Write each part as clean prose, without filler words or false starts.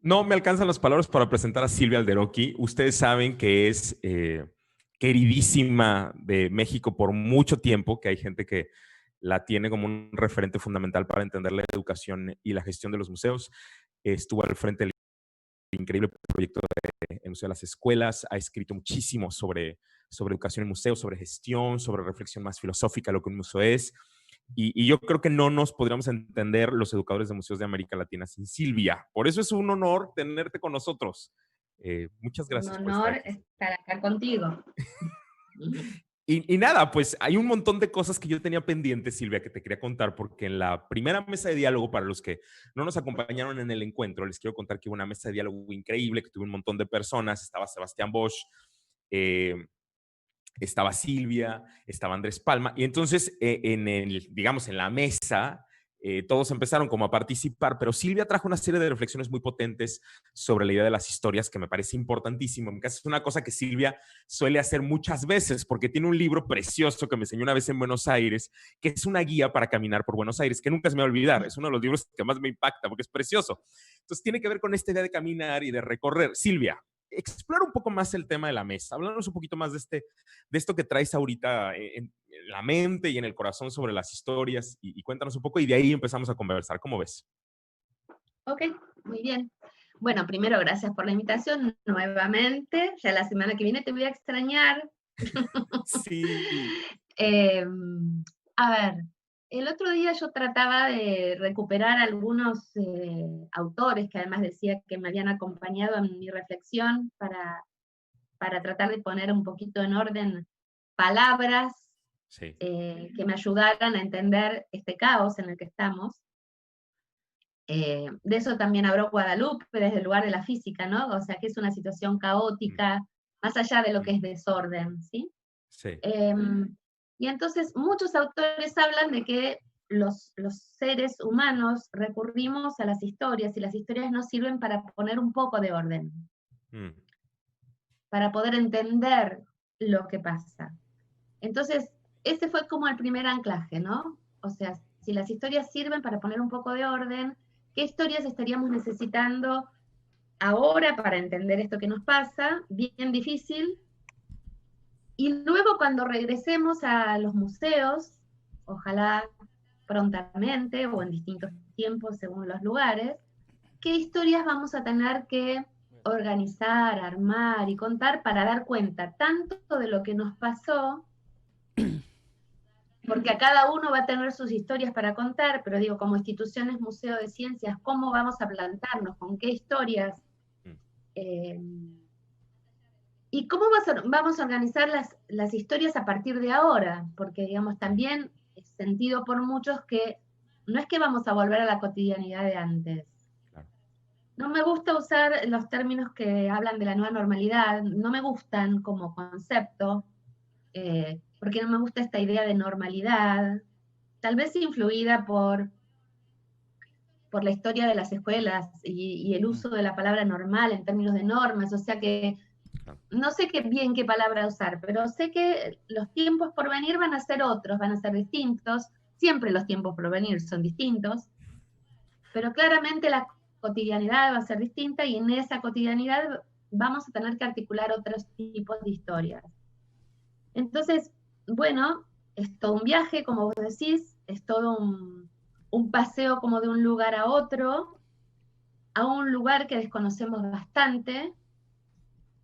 No me alcanzan las palabras para presentar a Silvia Alderoqui. Ustedes saben que es queridísima de México por mucho tiempo, que hay gente que la tiene como un referente fundamental para entender la educación y la gestión de los museos. Estuvo al frente del increíble proyecto de Museo de las Escuelas, ha escrito muchísimo sobre educación en museos, sobre gestión, sobre reflexión más filosófica de lo que un museo es. Y yo creo que no nos podríamos entender los educadores de museos de América Latina sin Silvia. Por eso es un honor tenerte con nosotros. Muchas Un gracias por estar honor aquí. estar acá contigo. Y nada, pues hay un montón de cosas que yo tenía pendientes, Silvia, que te quería contar, porque en la primera mesa de diálogo, para los que no nos acompañaron en el encuentro, les quiero contar que hubo una mesa de diálogo increíble, que tuvo un montón de personas, estaba Sebastián Bosch, eh, estaba Silvia, estaba Andrés Palma, y entonces digamos, en la mesa, todos empezaron como a participar, pero Silvia trajo una serie de reflexiones muy potentes sobre la idea de las historias que me parece importantísimo. En mi caso es una cosa que Silvia suele hacer muchas veces, porque tiene un libro precioso que me enseñó una vez en Buenos Aires, que es una guía para caminar por Buenos Aires, que nunca se me va a olvidar, es uno de los libros que más me impacta, porque es precioso. Entonces tiene que ver con esta idea de caminar y de recorrer. Silvia, explora un poco más el tema de la mesa, háblanos un poquito más de esto que traes ahorita en la mente y en el corazón sobre las historias y cuéntanos un poco y de ahí empezamos a conversar. ¿Cómo ves? Ok, muy bien. Bueno, primero, gracias por la invitación nuevamente. Ya la semana que viene te voy a extrañar. Sí. Eh, a ver, el otro día yo trataba de recuperar algunos autores que además decía que me habían acompañado en mi reflexión para tratar de poner un poquito en orden palabras Sí. que me ayudaran a entender este caos en el que estamos. De eso también habló Guadalupe desde el lugar de la física, ¿no? O sea, que es una situación Mm, caótica, más allá de lo que mm, es desorden, ¿sí? sí. Y entonces muchos autores hablan de que los seres humanos recurrimos a las historias y las historias nos sirven para poner un poco de orden, Mm, para poder entender lo que pasa. Entonces, ese fue como el primer anclaje, ¿no? O sea, si las historias sirven para poner un poco de orden, ¿qué historias estaríamos necesitando ahora para entender esto que nos pasa? Bien difícil. Y luego cuando regresemos a los museos, ojalá prontamente o en distintos tiempos según los lugares, ¿qué historias vamos a tener que organizar, armar y contar para dar cuenta tanto de lo que nos pasó, porque a cada uno va a tener sus historias para contar, pero digo, como instituciones Museo de Ciencias, ¿cómo vamos a plantarnos? ¿Con qué historias? mm, Eh, ¿Y cómo vamos a organizar las historias a partir de ahora? Porque, digamos, también es sentido por muchos que no es que vamos a volver a la cotidianidad de antes. claro. No me gusta usar los términos que hablan de la nueva normalidad, no me gustan como concepto, porque no me gusta esta idea de normalidad, tal vez influida por la historia de las escuelas y el Mm, uso de la palabra normal en términos de normas, o sea que claro. no sé qué bien qué palabra usar, pero sé que los tiempos por venir van a ser otros, van a ser distintos, siempre los tiempos por venir son distintos, pero claramente la cotidianidad va a ser distinta y en esa cotidianidad vamos a tener que articular otros tipos de historias. Entonces, bueno, es todo un viaje, como vos decís, es todo un paseo como de un lugar a un lugar que desconocemos bastante,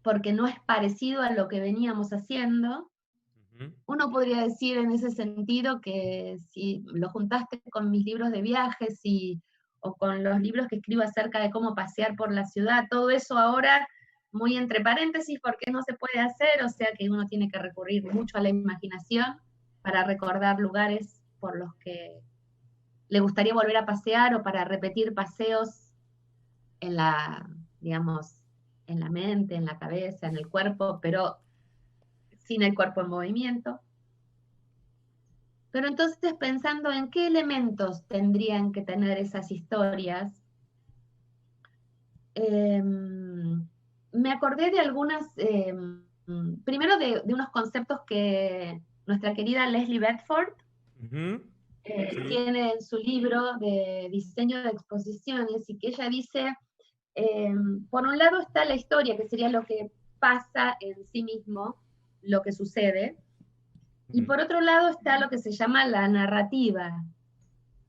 porque no es parecido a lo que veníamos haciendo. Ujú, Uno podría decir en ese sentido que si lo juntaste con mis libros de viajes o con los libros que escribo acerca de cómo pasear por la ciudad, todo eso ahora, muy entre paréntesis, porque no se puede hacer, o sea que uno tiene que recurrir mucho a la imaginación para recordar lugares por los que le gustaría volver a pasear o para repetir paseos en la, digamos, en la mente, en la cabeza, en el cuerpo, pero sin el cuerpo en movimiento. Pero entonces pensando en qué elementos tendrían que tener esas historias, me acordé de algunas, primero de unos conceptos que nuestra querida Leslie Bedford ujú, sí. tiene en su libro de diseño de exposiciones y que ella dice Por un lado está la historia, que sería lo que pasa en sí mismo, lo que sucede, y por otro lado está lo que se llama la narrativa,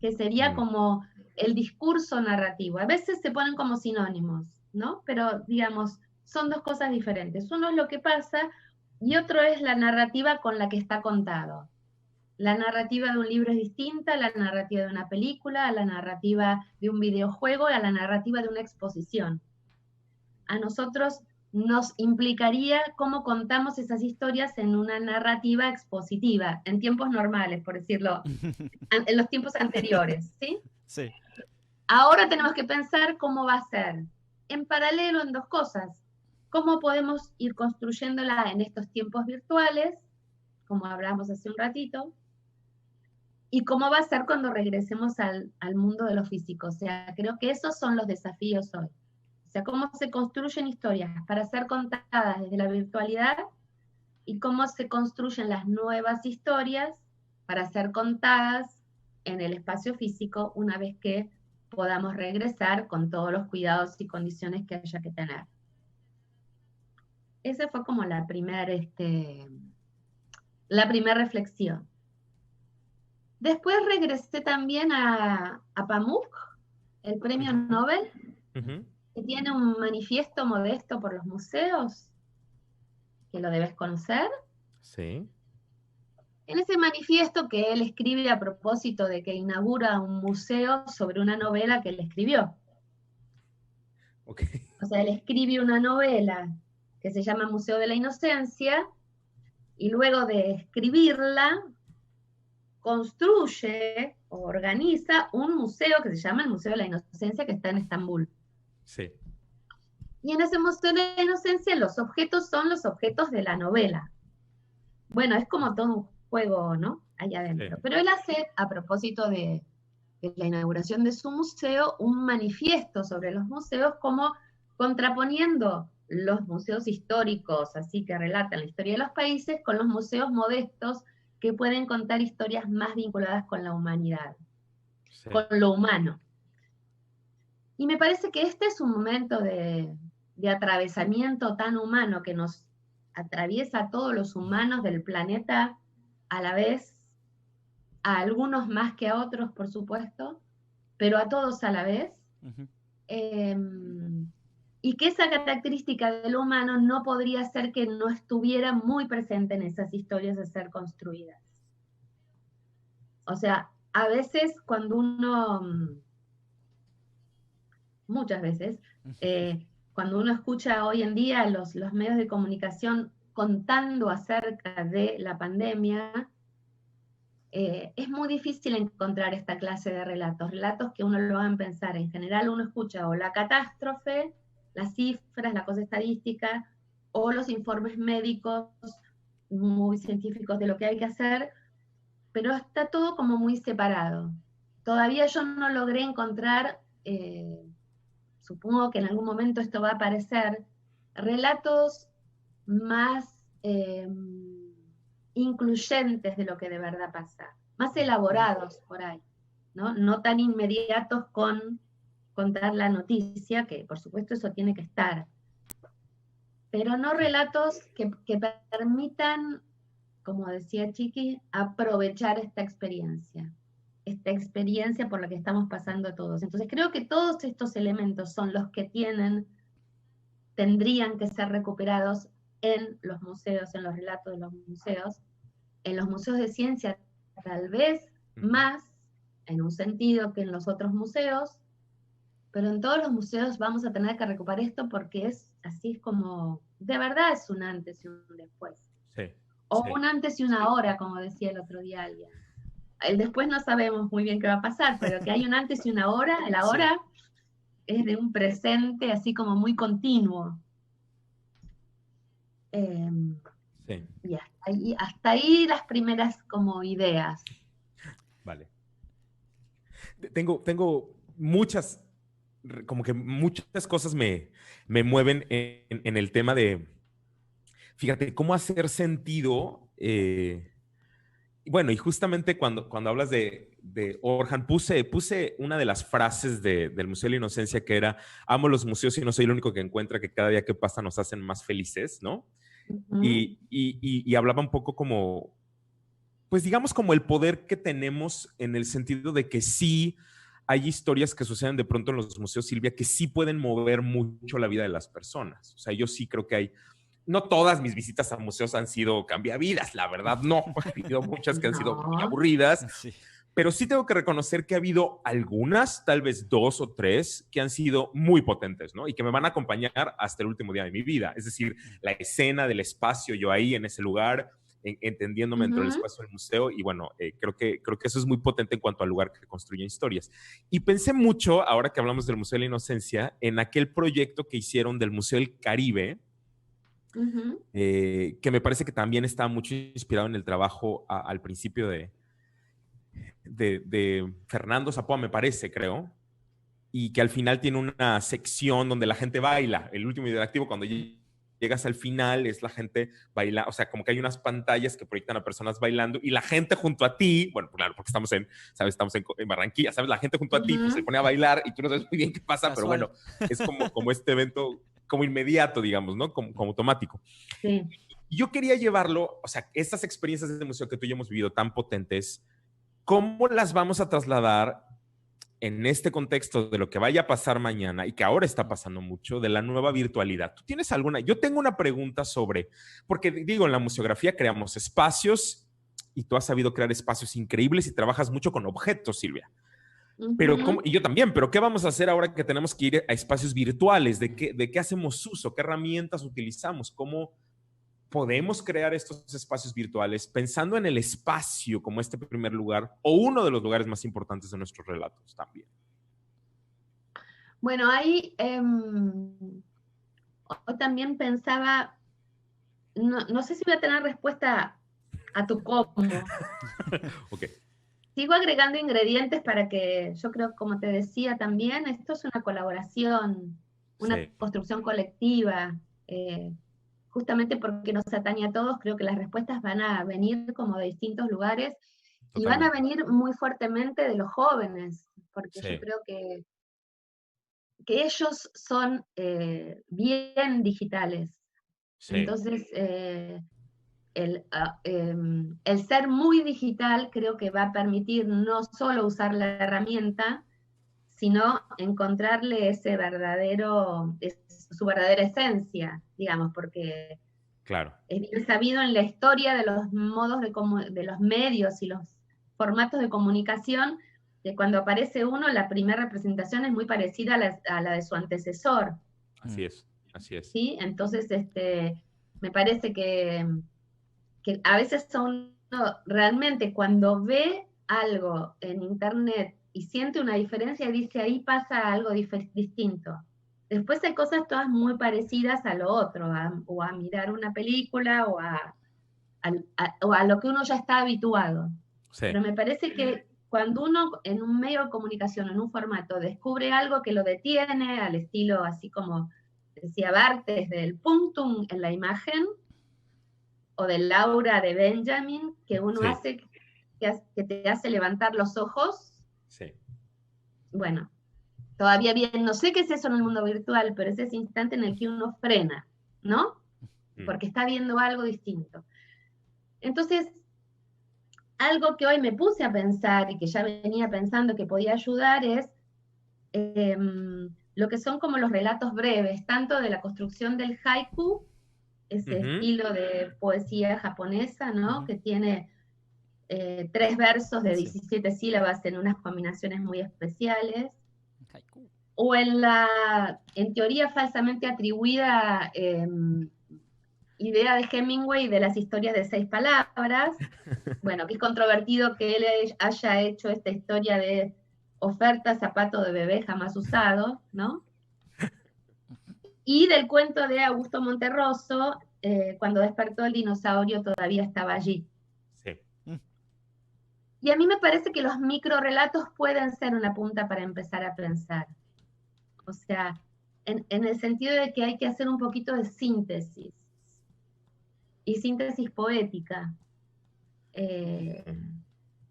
que sería como el discurso narrativo. A veces se ponen como sinónimos, ¿no? Pero digamos, son dos cosas diferentes. Uno es lo que pasa y otro es la narrativa con la que está contado. La narrativa de un libro es distinta a la narrativa de una película, a la narrativa de un videojuego, a la narrativa de una exposición. A nosotros nos implicaría cómo contamos esas historias en una narrativa expositiva, en tiempos normales, por decirlo, en los tiempos anteriores, ¿sí? Sí. Ahora tenemos que pensar cómo va a ser, en paralelo en dos cosas. Cómo podemos ir construyéndola en estos tiempos virtuales, como hablamos hace un ratito, y cómo va a ser cuando regresemos al mundo de lo físico. O sea, creo que esos son los desafíos hoy. O sea, cómo se construyen historias para ser contadas desde la virtualidad y cómo se construyen las nuevas historias para ser contadas en el espacio físico una vez que podamos regresar con todos los cuidados y condiciones que haya que tener. Esa fue como la primera reflexión. Después regresé también a Pamuk, el premio Nobel, que tiene un manifiesto modesto por los museos, que lo debes conocer. Sí. En ese manifiesto que él escribe a propósito de que inaugura un museo sobre una novela que él escribió. Okay. O sea, él escribe una novela que se llama Museo de la Inocencia, y luego de escribirla, construye o organiza un museo que se llama el Museo de la Inocencia, que está en Estambul. Sí. Y en ese Museo de la Inocencia los objetos son los objetos de la novela. Bueno, es como todo un juego, ¿no? Allá adentro. Sí. Pero él hace, a propósito de la inauguración de su museo, un manifiesto sobre los museos, como contraponiendo los museos históricos, así que relatan la historia de los países, con los museos modestos que pueden contar historias más vinculadas con la humanidad, sí, con lo humano. Y me parece que este es un momento de atravesamiento tan humano que nos atraviesa a todos los humanos del planeta a la vez, a algunos más que a otros, por supuesto, pero a todos a la vez. Y que esa característica del humano no podría ser que no estuviera muy presente en esas historias de ser construidas. O sea, a veces cuando uno, muchas veces, cuando uno escucha hoy en día los medios de comunicación contando acerca de la pandemia, es muy difícil encontrar esta clase de relatos que uno lo hagan pensar. En general uno escucha o la catástrofe, las cifras, la cosa estadística, o los informes médicos muy científicos de lo que hay que hacer, pero está todo como muy separado. Todavía yo no logré encontrar, supongo que en algún momento esto va a aparecer, relatos más incluyentes de lo que de verdad pasa, más elaborados por ahí, ¿no? No tan inmediatos con contar la noticia, que por supuesto eso tiene que estar, pero no relatos que permitan, como decía Chiqui, aprovechar esta experiencia por la que estamos pasando todos. Entonces creo que todos estos elementos son los que tendrían que ser recuperados en los museos, en los relatos de los museos, en los museos de ciencia tal vez más, en un sentido, que en los otros museos, pero en todos los museos vamos a tener que recuperar esto porque así es como, de verdad es un antes y un después. Sí. O un antes y una hora, como decía el otro día alguien. El después no sabemos muy bien qué va a pasar, pero que hay un antes y una hora, el ahora es de un presente así como muy continuo. Sí. Y hasta ahí las primeras como ideas. Vale. Tengo muchas, como que muchas cosas me mueven en el tema de, fíjate, cómo hacer sentido bueno, y justamente cuando hablas de Orhan, puse una de las frases del Museo de la Inocencia que era, amo los museos y no soy el único que encuentra que cada día que pasa nos hacen más felices, ¿no? Ujú, Y hablaba un poco como, pues digamos como el poder que tenemos en el sentido de que sí hay historias que suceden de pronto en los museos, Silvia, que sí pueden mover mucho la vida de las personas. O sea, yo sí creo que hay, no todas mis visitas a museos han sido cambiavidas, la verdad no. Ha habido muchas que han sido muy no. aburridas, Sí. pero sí tengo que reconocer que ha habido algunas, tal vez 2 o 3, que han sido muy potentes, ¿no? Y que me van a acompañar hasta el último día de mi vida. Es decir, la escena del espacio, yo ahí en ese lugar, entendiéndome dentro del Ujú, espacio del museo, y bueno, creo que eso es muy potente en cuanto al lugar que construyen historias. Y pensé mucho, ahora que hablamos del Museo de la Inocencia, en aquel proyecto que hicieron del Museo del Caribe, ujú. que me parece que también está mucho inspirado en el trabajo al principio de Fernando Zapoa, me parece, creo, y que al final tiene una sección donde la gente baila. El último interactivo, cuando llegas al final, es la gente baila, o sea, como que hay unas pantallas que proyectan a personas bailando y la gente junto a ti, bueno, claro, porque estamos ¿sabes? Estamos en Barranquilla, ¿sabes? La gente junto a ti, pues se Ujú, pone a bailar y tú no sabes muy bien qué pasa, pero Casual. bueno, es como este evento como inmediato, digamos, ¿no? Como automático. sí. Y yo quería llevarlo, o sea, estas experiencias de museo que tú y yo hemos vivido tan potentes, ¿cómo las vamos a trasladar en este contexto de lo que vaya a pasar mañana y que ahora está pasando mucho, de la nueva virtualidad? ¿Tú tienes alguna? Yo tengo una pregunta sobre, porque digo, en la museografía creamos espacios y tú has sabido crear espacios increíbles y trabajas mucho con objetos, Silvia. Pero Ujú. ¿cómo? Y yo también, pero ¿qué vamos a hacer ahora que tenemos que ir a espacios virtuales? ¿De qué hacemos uso? ¿Qué herramientas utilizamos? ¿Cómo podemos crear estos espacios virtuales pensando en el espacio como este primer lugar o uno de los lugares más importantes de nuestros relatos también? Bueno, ahí también pensaba, no sé si voy a tener respuesta a tu cómo. Ok. Sigo agregando ingredientes para que, yo creo, como te decía también, esto es una colaboración, una Sí, construcción colectiva. eh, Justamente porque nos atañe a todos, creo que las respuestas van a venir como de distintos lugares y van a totalmente. venir muy fuertemente de los jóvenes, porque yo Sí, creo que ellos son bien digitales. sí, Entonces, el ser muy digital creo que va a permitir no solo usar la herramienta, sino encontrarle su verdadera esencia, digamos, porque claro. es bien sabido en la historia de los modos de los medios y los formatos de comunicación, que cuando aparece uno, la primera representación es muy parecida a la de su antecesor, Así es, así es. ¿sí? Entonces, me parece que a veces uno realmente cuando ve algo en internet y siente una diferencia, dice ahí pasa algo distinto. Después hay cosas todas muy parecidas a lo otro, o a mirar una película o a lo que uno ya está habituado. Sí, Pero me parece que cuando uno en un medio de comunicación, en un formato, descubre algo que lo detiene, al estilo así como decía Barthes, del punctum en la imagen, o del aura de Benjamin, que uno sí, hace, que te hace levantar los ojos. sí. Bueno, todavía bien, no sé qué es eso en el mundo virtual, pero es ese instante en el que uno frena, ¿no? Mm. Porque está viendo algo distinto. Entonces, algo que hoy me puse a pensar y que ya venía pensando que podía ayudar es eh, lo que son como los relatos breves, tanto de la construcción del haiku, ese Ujú. estilo de poesía japonesa, ¿no? Ujú. Que tiene 3 versos de Sí. 17 sílabas en unas combinaciones muy especiales, Haiku. o en teoría falsamente atribuida idea de Hemingway de las historias de 6 palabras, bueno, que es controvertido que él haya hecho esta historia de oferta, zapato de bebé jamás usado, ¿no? Y del cuento de Augusto Monterroso, cuando despertó el dinosaurio todavía estaba allí. Sí, Mm. Y a mí me parece que los microrelatos pueden ser una punta para empezar a pensar. O sea, en el sentido de que hay que hacer un poquito de síntesis, y síntesis poética. Eh,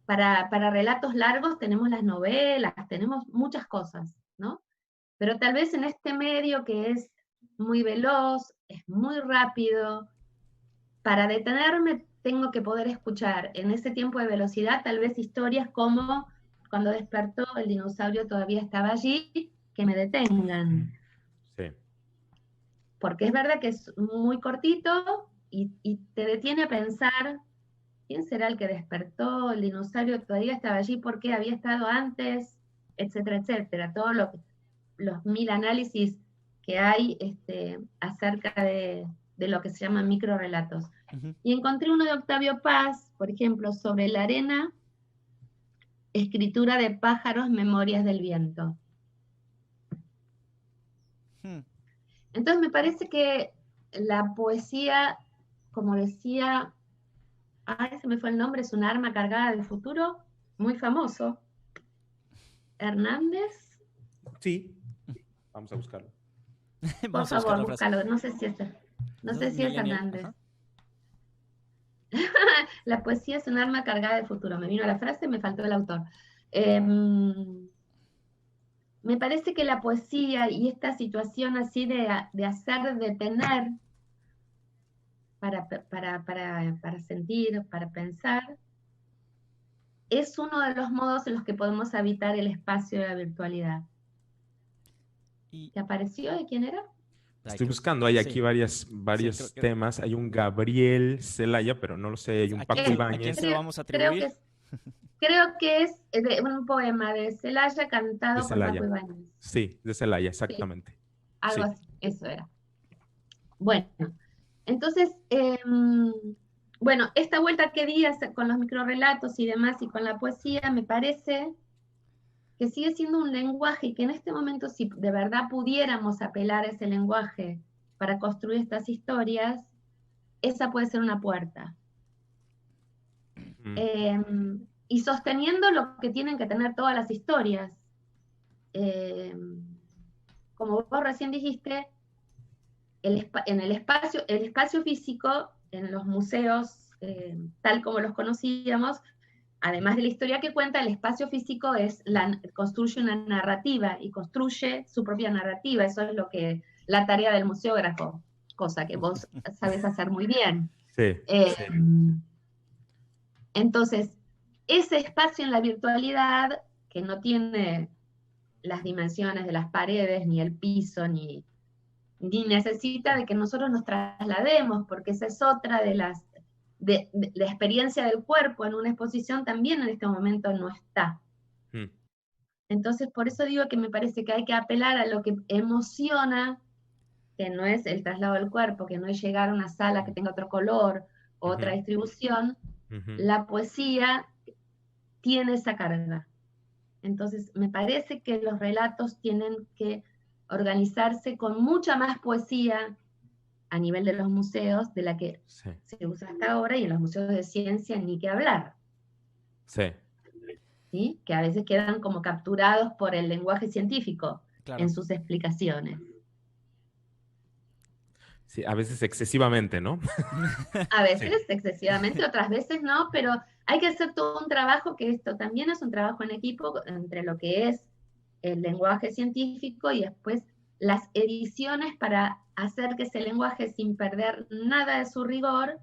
para relatos largos tenemos las novelas, tenemos muchas cosas, ¿no? Pero tal vez en este medio que es muy veloz, es muy rápido, para detenerme tengo que poder escuchar en ese tiempo de velocidad tal vez historias como cuando despertó el dinosaurio todavía estaba allí, que me detengan. Sí. Porque es verdad que es muy cortito y te detiene a pensar, ¿quién será el que despertó? El dinosaurio todavía estaba allí, ¿por qué había estado antes? Etcétera, etcétera. Todos los 1000 análisis que hay acerca de lo que se llaman microrelatos. Y encontré uno de Octavio Paz, por ejemplo, sobre la arena, escritura de pájaros, memorias del viento. Entonces me parece que la poesía, como decía, ay, se me fue el nombre, es un arma cargada del futuro, muy famoso. Hernández. Sí, vamos a buscarlo. Por favor, búscalo. No sé si es Hernández. La poesía es un arma cargada de futuro. Me vino la frase, me faltó el autor. Me parece que la poesía y esta situación así de hacer detener para sentir, para pensar, es uno de los modos en los que podemos habitar el espacio de la virtualidad. ¿Te apareció de quién era? Estoy buscando, hay aquí varios temas. Hay un Gabriel Celaya, pero no lo sé, hay un Paco Ibáñez. ¿A quién se lo vamos a atribuir? Creo que es de un poema de Celaya cantado por Paco Ibáñez. Sí, de Celaya, exactamente. Sí, algo así, eso era. Bueno, entonces, bueno, esta vuelta que di con los microrelatos y demás y con la poesía, me parece que sigue siendo un lenguaje y que en este momento, si de verdad pudiéramos apelar a ese lenguaje para construir estas historias, esa puede ser una puerta. Y sosteniendo lo que tienen que tener todas las historias. Como vos recién dijiste, en el espacio físico, en los museos, tal como los conocíamos, además de la historia que cuenta, el espacio físico construye una narrativa y construye su propia narrativa. Eso es la tarea del museógrafo, cosa que vos sabés hacer muy bien. Sí. Entonces, ese espacio en la virtualidad, que no tiene las dimensiones de las paredes, ni el piso, ni necesita de que nosotros nos traslademos, porque esa es otra de la experiencia del cuerpo en una exposición también en este momento no está. Entonces, por eso digo que me parece que hay que apelar a lo que emociona, que no es el traslado del cuerpo, que no es llegar a una sala que tenga otro color, otra distribución. La poesía tiene esa carga. Entonces, me parece que los relatos tienen que organizarse con mucha más poesía a nivel de los museos de la que se usa hasta ahora, y en los museos de ciencia ni que hablar. ¿Sí? Que a veces quedan como capturados por el lenguaje científico en sus explicaciones. Sí, a veces excesivamente, ¿no? A veces excesivamente, otras veces no, pero hay que hacer todo un trabajo, que esto también es un trabajo en equipo entre lo que es el lenguaje científico y después las ediciones para hacer que ese lenguaje, sin perder nada de su rigor,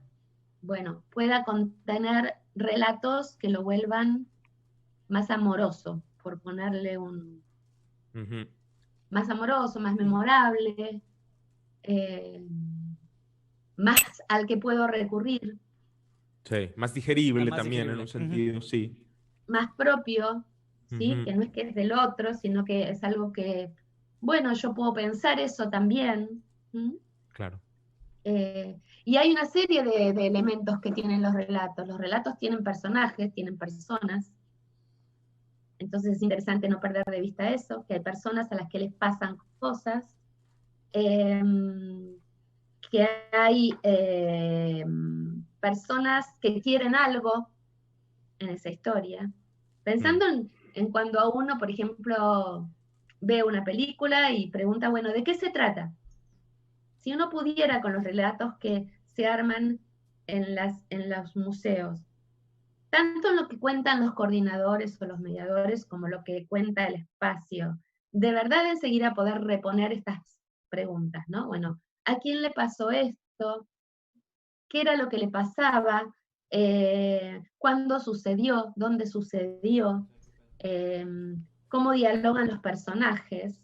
bueno, pueda contener relatos que lo vuelvan más amoroso, por ponerle un... más amoroso, más memorable, más al que puedo recurrir. Sí, más digerible también en un sentido, sí. Más propio, ¿sí? Que no es que es del otro, sino que es algo que, bueno, yo puedo pensar eso también. Claro. Y hay una serie de elementos que tienen los relatos. Los relatos tienen personajes, tienen personas. Entonces es interesante no perder de vista eso, que hay personas a las que les pasan cosas, que hay personas que quieren algo en esa historia. Pensando en cuando uno, por ejemplo, ve una película y pregunta, bueno, ¿de qué se trata? Si uno pudiera, con los relatos que se arman en los museos, tanto en lo que cuentan los coordinadores o los mediadores como lo que cuenta el espacio, de verdad enseguida poder reponer estas preguntas, ¿no? Bueno, ¿a quién le pasó esto? ¿Qué era lo que le pasaba? ¿Cuándo sucedió? ¿Dónde sucedió? ¿Cómo dialogan los personajes?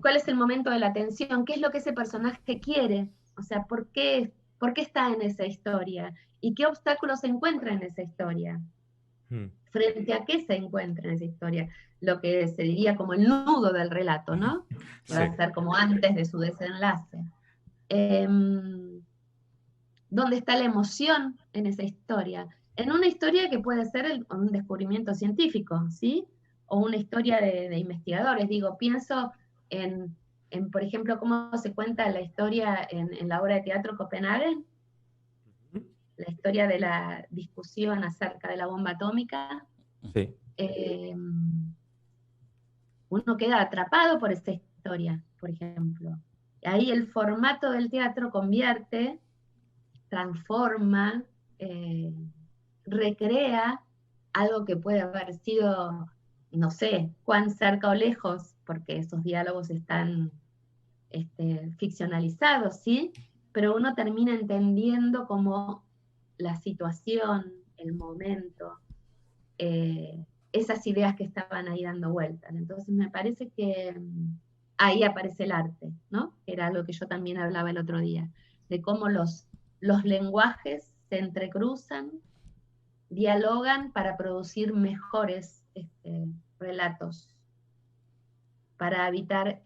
¿Cuál es el momento de la tensión? ¿Qué es lo que ese personaje quiere? O sea, por qué está en esa historia? ¿Y qué obstáculos se encuentra en esa historia? ¿Frente a qué se encuentra en esa historia? Lo que se diría como el nudo del relato, ¿no? Que va a ser como antes de su desenlace. ¿Dónde está la emoción en esa historia? En una historia que puede ser un descubrimiento científico, ¿sí? O una historia de investigadores. Digo, pienso por ejemplo, cómo se cuenta la historia en la obra de teatro Copenhagen, la historia de la discusión acerca de la bomba atómica. Sí. Uno queda atrapado por esa historia, por ejemplo. Ahí el formato del teatro convierte, transforma, recrea algo que puede haber sido, no sé, cuán cerca o lejos, porque esos diálogos están ficcionalizados, ¿sí? Pero uno termina entendiendo como la situación, el momento, esas ideas que estaban ahí dando vueltas. Entonces me parece que ahí aparece el arte, ¿no? Era algo que yo también hablaba el otro día, de cómo los lenguajes se entrecruzan, dialogan para producir mejores relatos, para habitar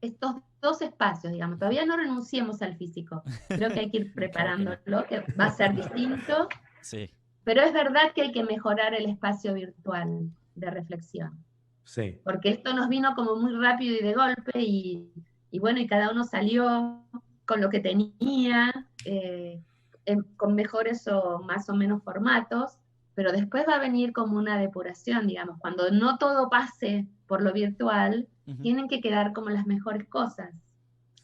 estos dos espacios, digamos. Todavía no renunciemos al físico. Creo que hay que ir preparándolo, claro que va a ser distinto. Sí. Pero es verdad que hay que mejorar el espacio virtual de reflexión. Sí. Porque esto nos vino como muy rápido y de golpe, y bueno, y cada uno salió con lo que tenía, con mejores o más o menos formatos, pero después va a venir como una depuración, digamos. Cuando no todo pase por lo virtual, tienen que quedar como las mejores cosas.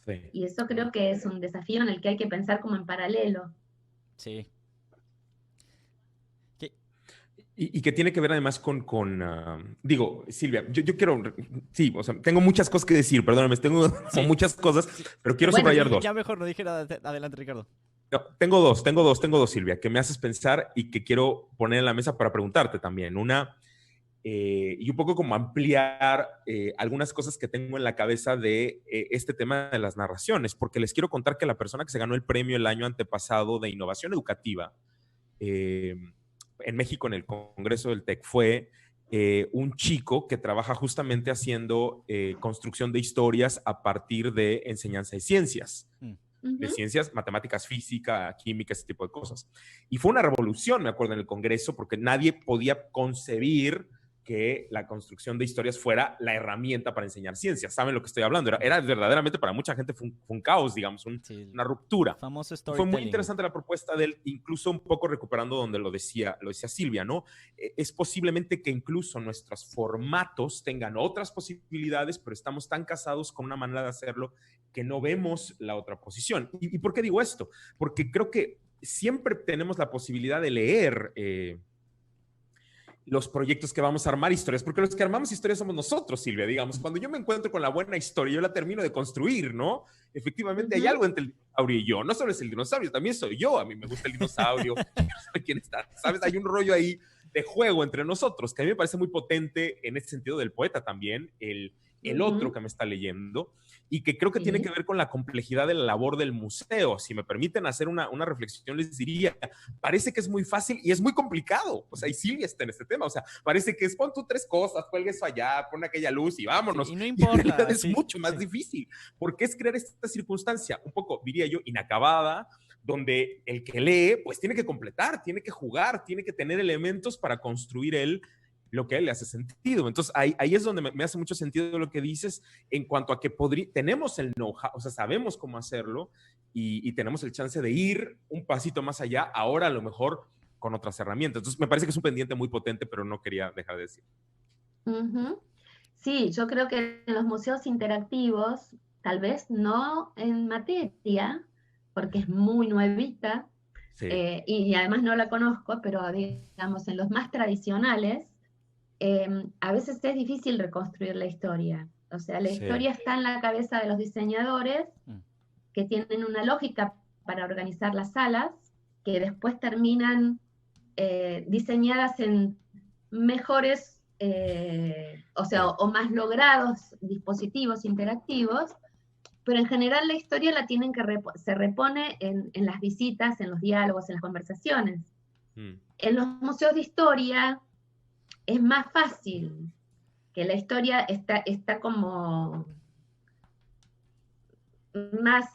Sí. Y eso creo que es un desafío en el que hay que pensar como en paralelo. Sí. Y que tiene que ver además digo, Silvia, yo quiero, sí, o sea, tengo muchas cosas que decir, perdóname, tengo muchas cosas, pero quiero subrayar dos. Ya mejor no dije nada, adelante, Ricardo. No, tengo dos, Silvia, que me haces pensar y que quiero poner en la mesa para preguntarte también. Una, y un poco como ampliar algunas cosas que tengo en la cabeza de este tema de las narraciones, porque les quiero contar que la persona que se ganó el premio el año antepasado de innovación educativa, en México, en el Congreso del TEC, fue un chico que trabaja justamente haciendo construcción de historias a partir de enseñanza de ciencias. De ciencias, matemáticas, física, química, ese tipo de cosas. Y fue una revolución, me acuerdo, en el Congreso, porque nadie podía concebir que la construcción de historias fuera la herramienta para enseñar ciencias. ¿Saben lo que estoy hablando? Era verdaderamente, para mucha gente, fue un caos, digamos, una ruptura. Famoso storytelling. Fue muy interesante la propuesta de él, incluso un poco recuperando donde lo decía Silvia, ¿no? Es posiblemente que incluso nuestros formatos tengan otras posibilidades, pero estamos tan casados con una manera de hacerlo que no vemos la otra posición. ¿Y por qué digo esto? Porque creo que siempre tenemos la posibilidad de leer los proyectos que vamos a armar historias, porque los que armamos historias somos nosotros, Silvia, digamos. Cuando yo me encuentro con la buena historia, yo la termino de construir, ¿no? Efectivamente, hay algo entre el dinosaurio y yo. No solo es el dinosaurio, también soy yo. A mí me gusta el dinosaurio, quiero saber quién está, ¿sabes? Hay un rollo ahí de juego entre nosotros, que a mí me parece muy potente en ese sentido del poeta también, el otro que me está leyendo, y que creo que tiene que ver con la complejidad de la labor del museo. Si me permiten hacer una reflexión, les diría, parece que es muy fácil y es muy complicado. O sea, y Silvia está en este tema. O sea, parece que es pon tú 3 cosas, cuelga eso allá, pon aquella luz y vámonos. Sí, y no importa. Y en realidad es mucho más difícil, porque es crear esta circunstancia, un poco, diría yo, inacabada, donde el que lee, pues tiene que completar, tiene que jugar, tiene que tener elementos para construir lo que a él le hace sentido. Entonces, ahí es donde me hace mucho sentido lo que dices en cuanto a que tenemos el know-how, o sea, sabemos cómo hacerlo y tenemos el chance de ir un pasito más allá, ahora a lo mejor con otras herramientas. Entonces, me parece que es un pendiente muy potente, pero no quería dejar de decir. Sí, yo creo que en los museos interactivos, tal vez no en materia, porque es muy nuevita, Sí, y además no la conozco, pero digamos, en los más tradicionales, a veces es difícil reconstruir la historia. O sea, la sí, historia está en la cabeza de los diseñadores, Mm. que tienen una lógica para organizar las salas, que después terminan diseñadas en mejores, o sea, sí, o más logrados dispositivos interactivos, pero en general la historia la tienen que se repone en las visitas, en los diálogos, en las conversaciones. mm, En los museos de historia es más fácil, que la historia está como más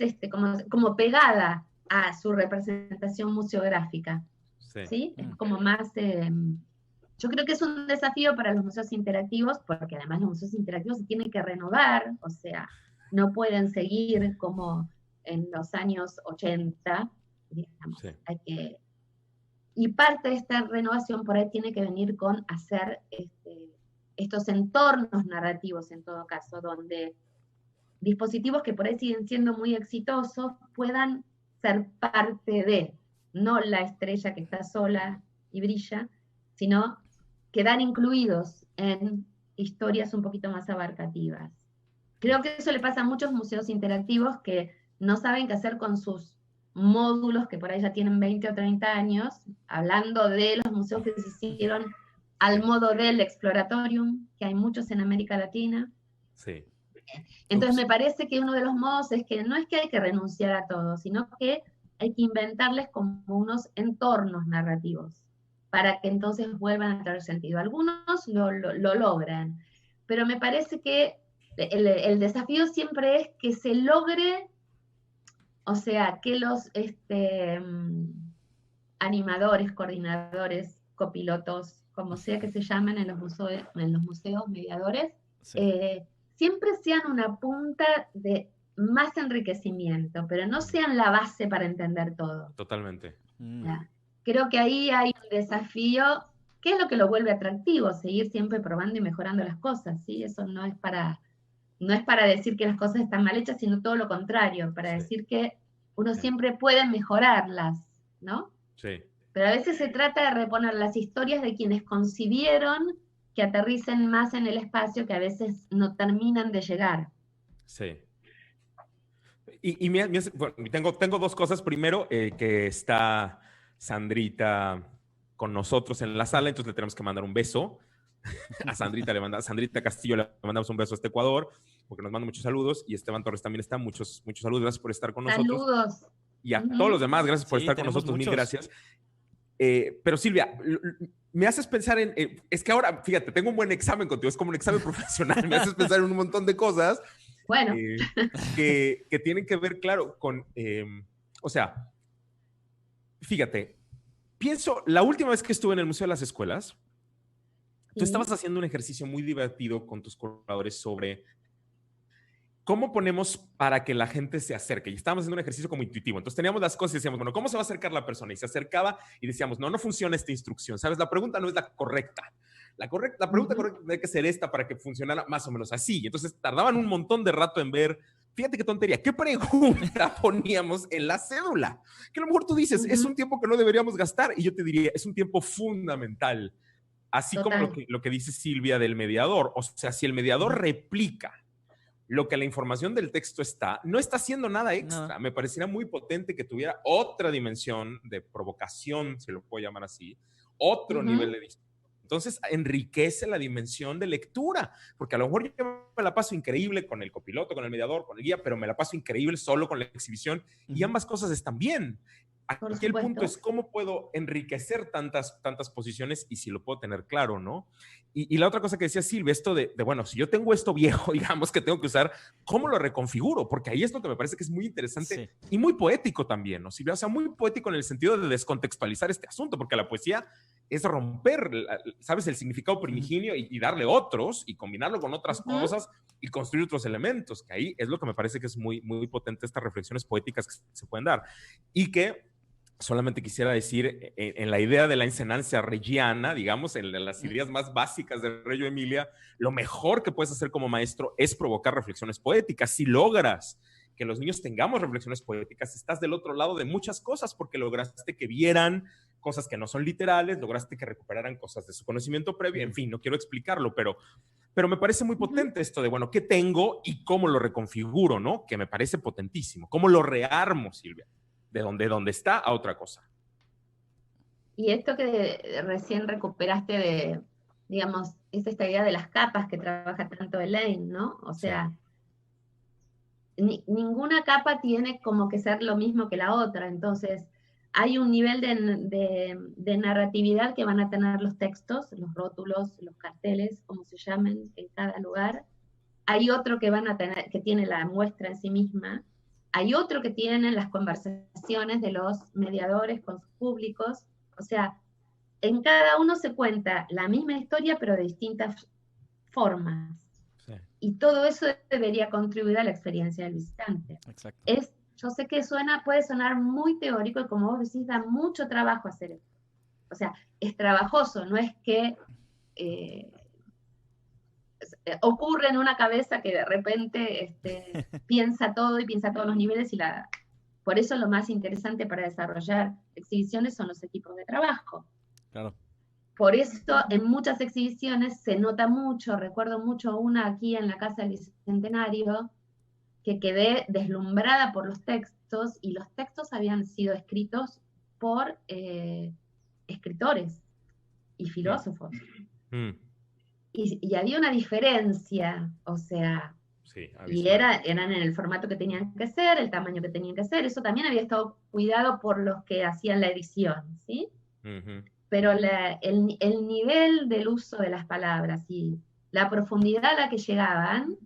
como pegada a su representación museográfica, sí, ¿sí? Es Mm. como más... yo creo que es un desafío para los museos interactivos, porque además los museos interactivos se tienen que renovar, o sea, no pueden seguir como en los años 80, digamos, sí, hay que... Y parte de esta renovación por ahí tiene que venir con hacer estos entornos narrativos, en todo caso, donde dispositivos que por ahí siguen siendo muy exitosos puedan ser parte de, no la estrella que está sola y brilla, sino quedar incluidos en historias un poquito más abarcativas. Creo que eso le pasa a muchos museos interactivos que no saben qué hacer con sus módulos, que por ahí ya tienen 20 o 30 años, hablando de los museos que se hicieron al sí, modo del Exploratorium, que hay muchos en América Latina. sí. Entonces Ups, me parece que uno de los modos es que no es que hay que renunciar a todo, sino que hay que inventarles como unos entornos narrativos para que entonces vuelvan a tener sentido. Algunos lo logran, pero me parece que el desafío siempre es que se logre, o sea, que los animadores, coordinadores, copilotos, como sea que se llamen en los museos mediadores, Sí. siempre sean una punta de más enriquecimiento, pero no sean la base para entender todo. totalmente. Mm. ¿Ya? Creo que ahí hay un desafío, que es lo que lo vuelve atractivo, seguir siempre probando y mejorando las cosas, ¿sí? Eso no es para decir que las cosas están mal hechas, sino todo lo contrario, para Sí, decir que uno sí, siempre puede mejorarlas, ¿no? sí. Pero a veces se trata de reponer las historias de quienes concibieron que aterricen más en el espacio, que a veces no terminan de llegar. Sí. Bueno, tengo dos cosas. Primero, que está Sandrita con nosotros en la sala, entonces le tenemos que mandar un beso. A Sandrita Castillo le mandamos un beso hasta Ecuador, porque nos manda muchos saludos. Y Esteban Torres también está. Muchos saludos. Gracias por estar con nosotros. Saludos. Y a todos Ujú. los demás, gracias por Sí, estar con tenemos nosotros. Mil muchos. gracias. Pero Silvia, me haces pensar en... es que ahora, fíjate, tengo un buen examen contigo. Es como un examen profesional. Me haces pensar en un montón de cosas Bueno, que tienen que ver, claro, con... o sea, fíjate, pienso, la última vez que estuve en el Museo de las Escuelas, tú sí, estabas haciendo un ejercicio muy divertido con tus colaboradores sobre cómo ponemos para que la gente se acerque. Y estábamos haciendo un ejercicio como intuitivo. Entonces teníamos las cosas y decíamos, bueno, ¿cómo se va a acercar la persona? Y se acercaba y decíamos, no funciona esta instrucción. ¿Sabes? La pregunta no es la correcta. La pregunta correcta tiene que ser esta para que funcionara más o menos así. Y entonces tardaban un montón de rato en ver, fíjate qué tontería, ¿qué pregunta poníamos en la cédula? Que a lo mejor tú dices, es un tiempo que no deberíamos gastar. Y yo te diría, es un tiempo fundamental. Así como total. lo que dice Silvia del mediador. O sea, si el mediador replica lo que la información del texto está, no está haciendo nada extra. No. Me parecería muy potente que tuviera otra dimensión de provocación, se lo puedo llamar así, otro nivel de discusión. Entonces enriquece la dimensión de lectura, porque a lo mejor yo me la paso increíble con el copiloto, con el mediador, con el guía, pero me la paso increíble solo con la exhibición y ambas cosas están bien. Por Aquí el punto supuesto. es cómo puedo enriquecer tantas posiciones y si lo puedo tener claro, ¿no? Y la otra cosa que decía Silvia, esto de, bueno, si yo tengo esto viejo, digamos que tengo que usar, ¿cómo lo reconfiguro? Porque ahí es lo que me parece que es muy interesante y muy poético también, ¿no, Silvia? O sea, muy poético en el sentido de descontextualizar este asunto, porque la poesía es romper, ¿sabes? El significado primigenio y darle otros y combinarlo con otras cosas y construir otros elementos, que ahí es lo que me parece que es muy, muy potente estas reflexiones poéticas que se pueden dar. Y que solamente quisiera decir, en la idea de la enseñanza reggiana, digamos, en las ideas más básicas de Reggio Emilia, lo mejor que puedes hacer como maestro es provocar reflexiones poéticas. Si logras que los niños tengamos reflexiones poéticas, estás del otro lado de muchas cosas, porque lograste que vieran cosas que no son literales, lograste que recuperaran cosas de su conocimiento previo, en fin, no quiero explicarlo, pero me parece muy potente esto de, bueno, ¿qué tengo y cómo lo reconfiguro, no? Que me parece potentísimo. ¿Cómo lo rearmo, Silvia? De donde está a otra cosa. Y esto que recién recuperaste de, digamos, es esta idea de las capas que trabaja tanto Elaine, ¿no? O sea, ninguna capa tiene como que ser lo mismo que la otra, entonces hay un nivel de narratividad que van a tener los textos, los rótulos, los carteles, como se llamen en cada lugar. Hay otro que van a tener, que tiene la muestra en sí misma. Hay otro que tienen las conversaciones de los mediadores con sus públicos. O sea, en cada uno se cuenta la misma historia, pero de distintas formas. Sí. Y todo eso debería contribuir a la experiencia del visitante. Exacto. Yo sé que puede sonar muy teórico y como vos decís, da mucho trabajo hacer esto. O sea, es trabajoso, no es que ocurre en una cabeza que de repente piensa todo y piensa todos los niveles por eso lo más interesante para desarrollar exhibiciones son los equipos de trabajo. Claro. Por eso en muchas exhibiciones se nota mucho, recuerdo mucho una aquí en la Casa del Bicentenario, que quedé deslumbrada por los textos, y los textos habían sido escritos por escritores y filósofos. Y había una diferencia, o sea, sí, y eran en el formato que tenían que ser, el tamaño que tenían que ser, eso también había estado cuidado por los que hacían la edición, ¿sí? Pero el nivel del uso de las palabras y la profundidad a la que llegaban,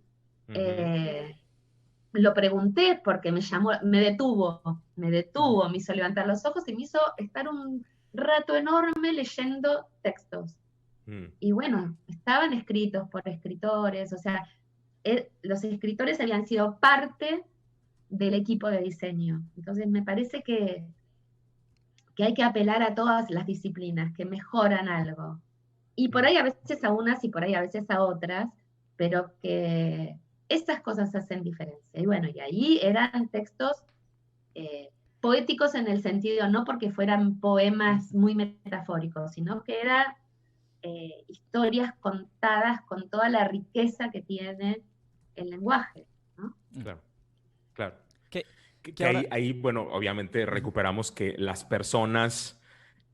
lo pregunté porque me detuvo, me hizo levantar los ojos y me hizo estar un rato enorme leyendo textos. Y bueno, estaban escritos por escritores, o sea, los escritores habían sido parte del equipo de diseño. Entonces me parece que hay que apelar a todas las disciplinas que mejoran algo. Y por ahí a veces a unas y por ahí a veces a otras, pero que estas cosas hacen diferencia. Y bueno, y ahí eran textos poéticos en el sentido, no porque fueran poemas muy metafóricos, sino que eran historias contadas con toda la riqueza que tiene el lenguaje, ¿no? Claro, claro. Que ahora... ahí, bueno, obviamente recuperamos que las personas,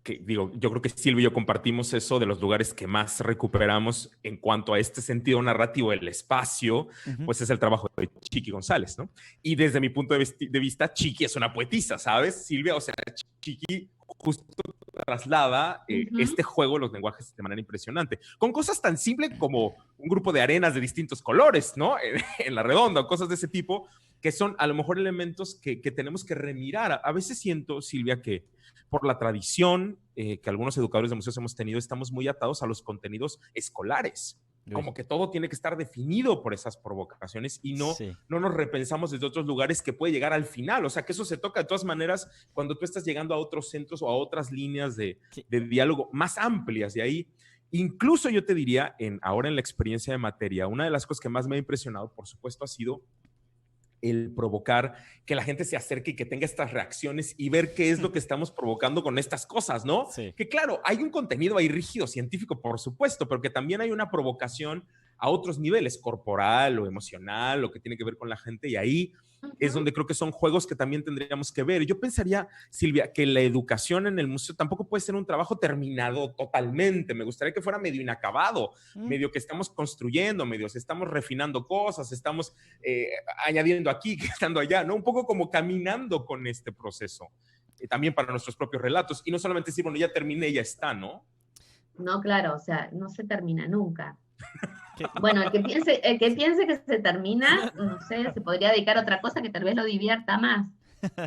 yo creo que Silvia y yo compartimos eso de los lugares que más recuperamos en cuanto a este sentido narrativo del espacio, pues es el trabajo de Chiqui González, ¿no? Y desde mi punto de vista, Chiqui es una poetisa, ¿sabes, Silvia? O sea, Chiqui justo traslada este juego de los lenguajes de manera impresionante, con cosas tan simples como un grupo de arenas de distintos colores, ¿no? En la redonda, cosas de ese tipo, que son a lo mejor elementos que tenemos que remirar. A veces siento, Silvia, que por la tradición que algunos educadores de museos hemos tenido, estamos muy atados a los contenidos escolares. Como que todo tiene que estar definido por esas provocaciones y no nos repensamos desde otros lugares que puede llegar al final. O sea, que eso se toca de todas maneras cuando tú estás llegando a otros centros o a otras líneas de diálogo más amplias. De ahí, incluso yo te diría, ahora en la experiencia de materia, una de las cosas que más me ha impresionado, por supuesto, ha sido el provocar que la gente se acerque y que tenga estas reacciones y ver qué es lo que estamos provocando con estas cosas, ¿no? Sí. Que claro, hay un contenido ahí rígido, científico, por supuesto, pero que también hay una provocación a otros niveles, corporal o emocional, o que tiene que ver con la gente, y ahí es donde creo que son juegos que también tendríamos que ver. Yo pensaría, Silvia, que la educación en el museo tampoco puede ser un trabajo terminado totalmente. Me gustaría que fuera medio inacabado, medio que estamos construyendo, medio estamos refinando cosas, estamos añadiendo aquí, quitando allá, ¿no? Un poco como caminando con este proceso, también para nuestros propios relatos. Y no solamente decir, bueno, ya terminé, ya está, ¿no? No, claro, o sea, no se termina nunca. Bueno, el que piense que se termina, no sé, se podría dedicar a otra cosa que tal vez lo divierta más.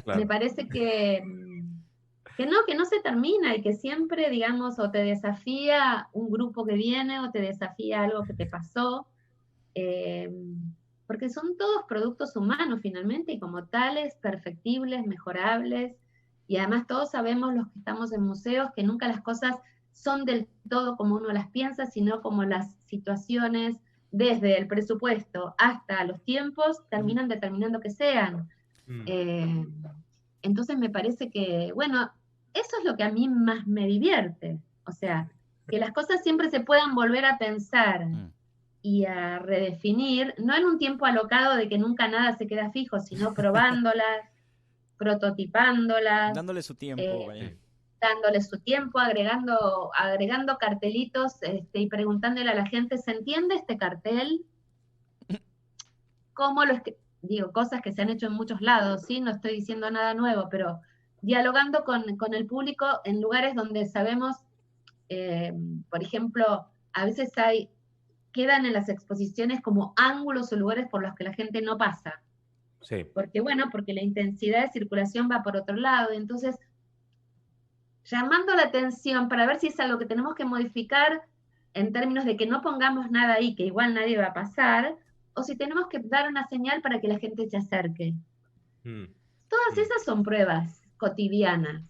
Claro. Me parece que no se termina y que siempre, digamos, o te desafía un grupo que viene o te desafía algo que te pasó, porque son todos productos humanos finalmente y como tales, perfectibles, mejorables, y además todos sabemos los que estamos en museos que nunca las cosas son del todo como uno las piensa, sino como las situaciones desde el presupuesto hasta los tiempos, terminan determinando que sean. Eh, entonces me parece que, bueno, eso es lo que a mí más me divierte. O sea, que las cosas siempre se puedan volver a pensar y a redefinir, no en un tiempo alocado de que nunca nada se queda fijo, sino probándolas, prototipándolas, Dándole su tiempo, vaya. dándole su tiempo, agregando cartelitos y preguntándole a la gente, ¿se entiende este cartel? ¿Cómo lo digo, cosas que se han hecho en muchos lados, ¿sí? No estoy diciendo nada nuevo, pero dialogando con el público en lugares donde sabemos, por ejemplo, a veces quedan en las exposiciones como ángulos o lugares por los que la gente no pasa. Sí. Porque la intensidad de circulación va por otro lado, y entonces llamando la atención para ver si es algo que tenemos que modificar en términos de que no pongamos nada ahí, que igual nadie va a pasar, o si tenemos que dar una señal para que la gente se acerque. Todas esas son pruebas cotidianas.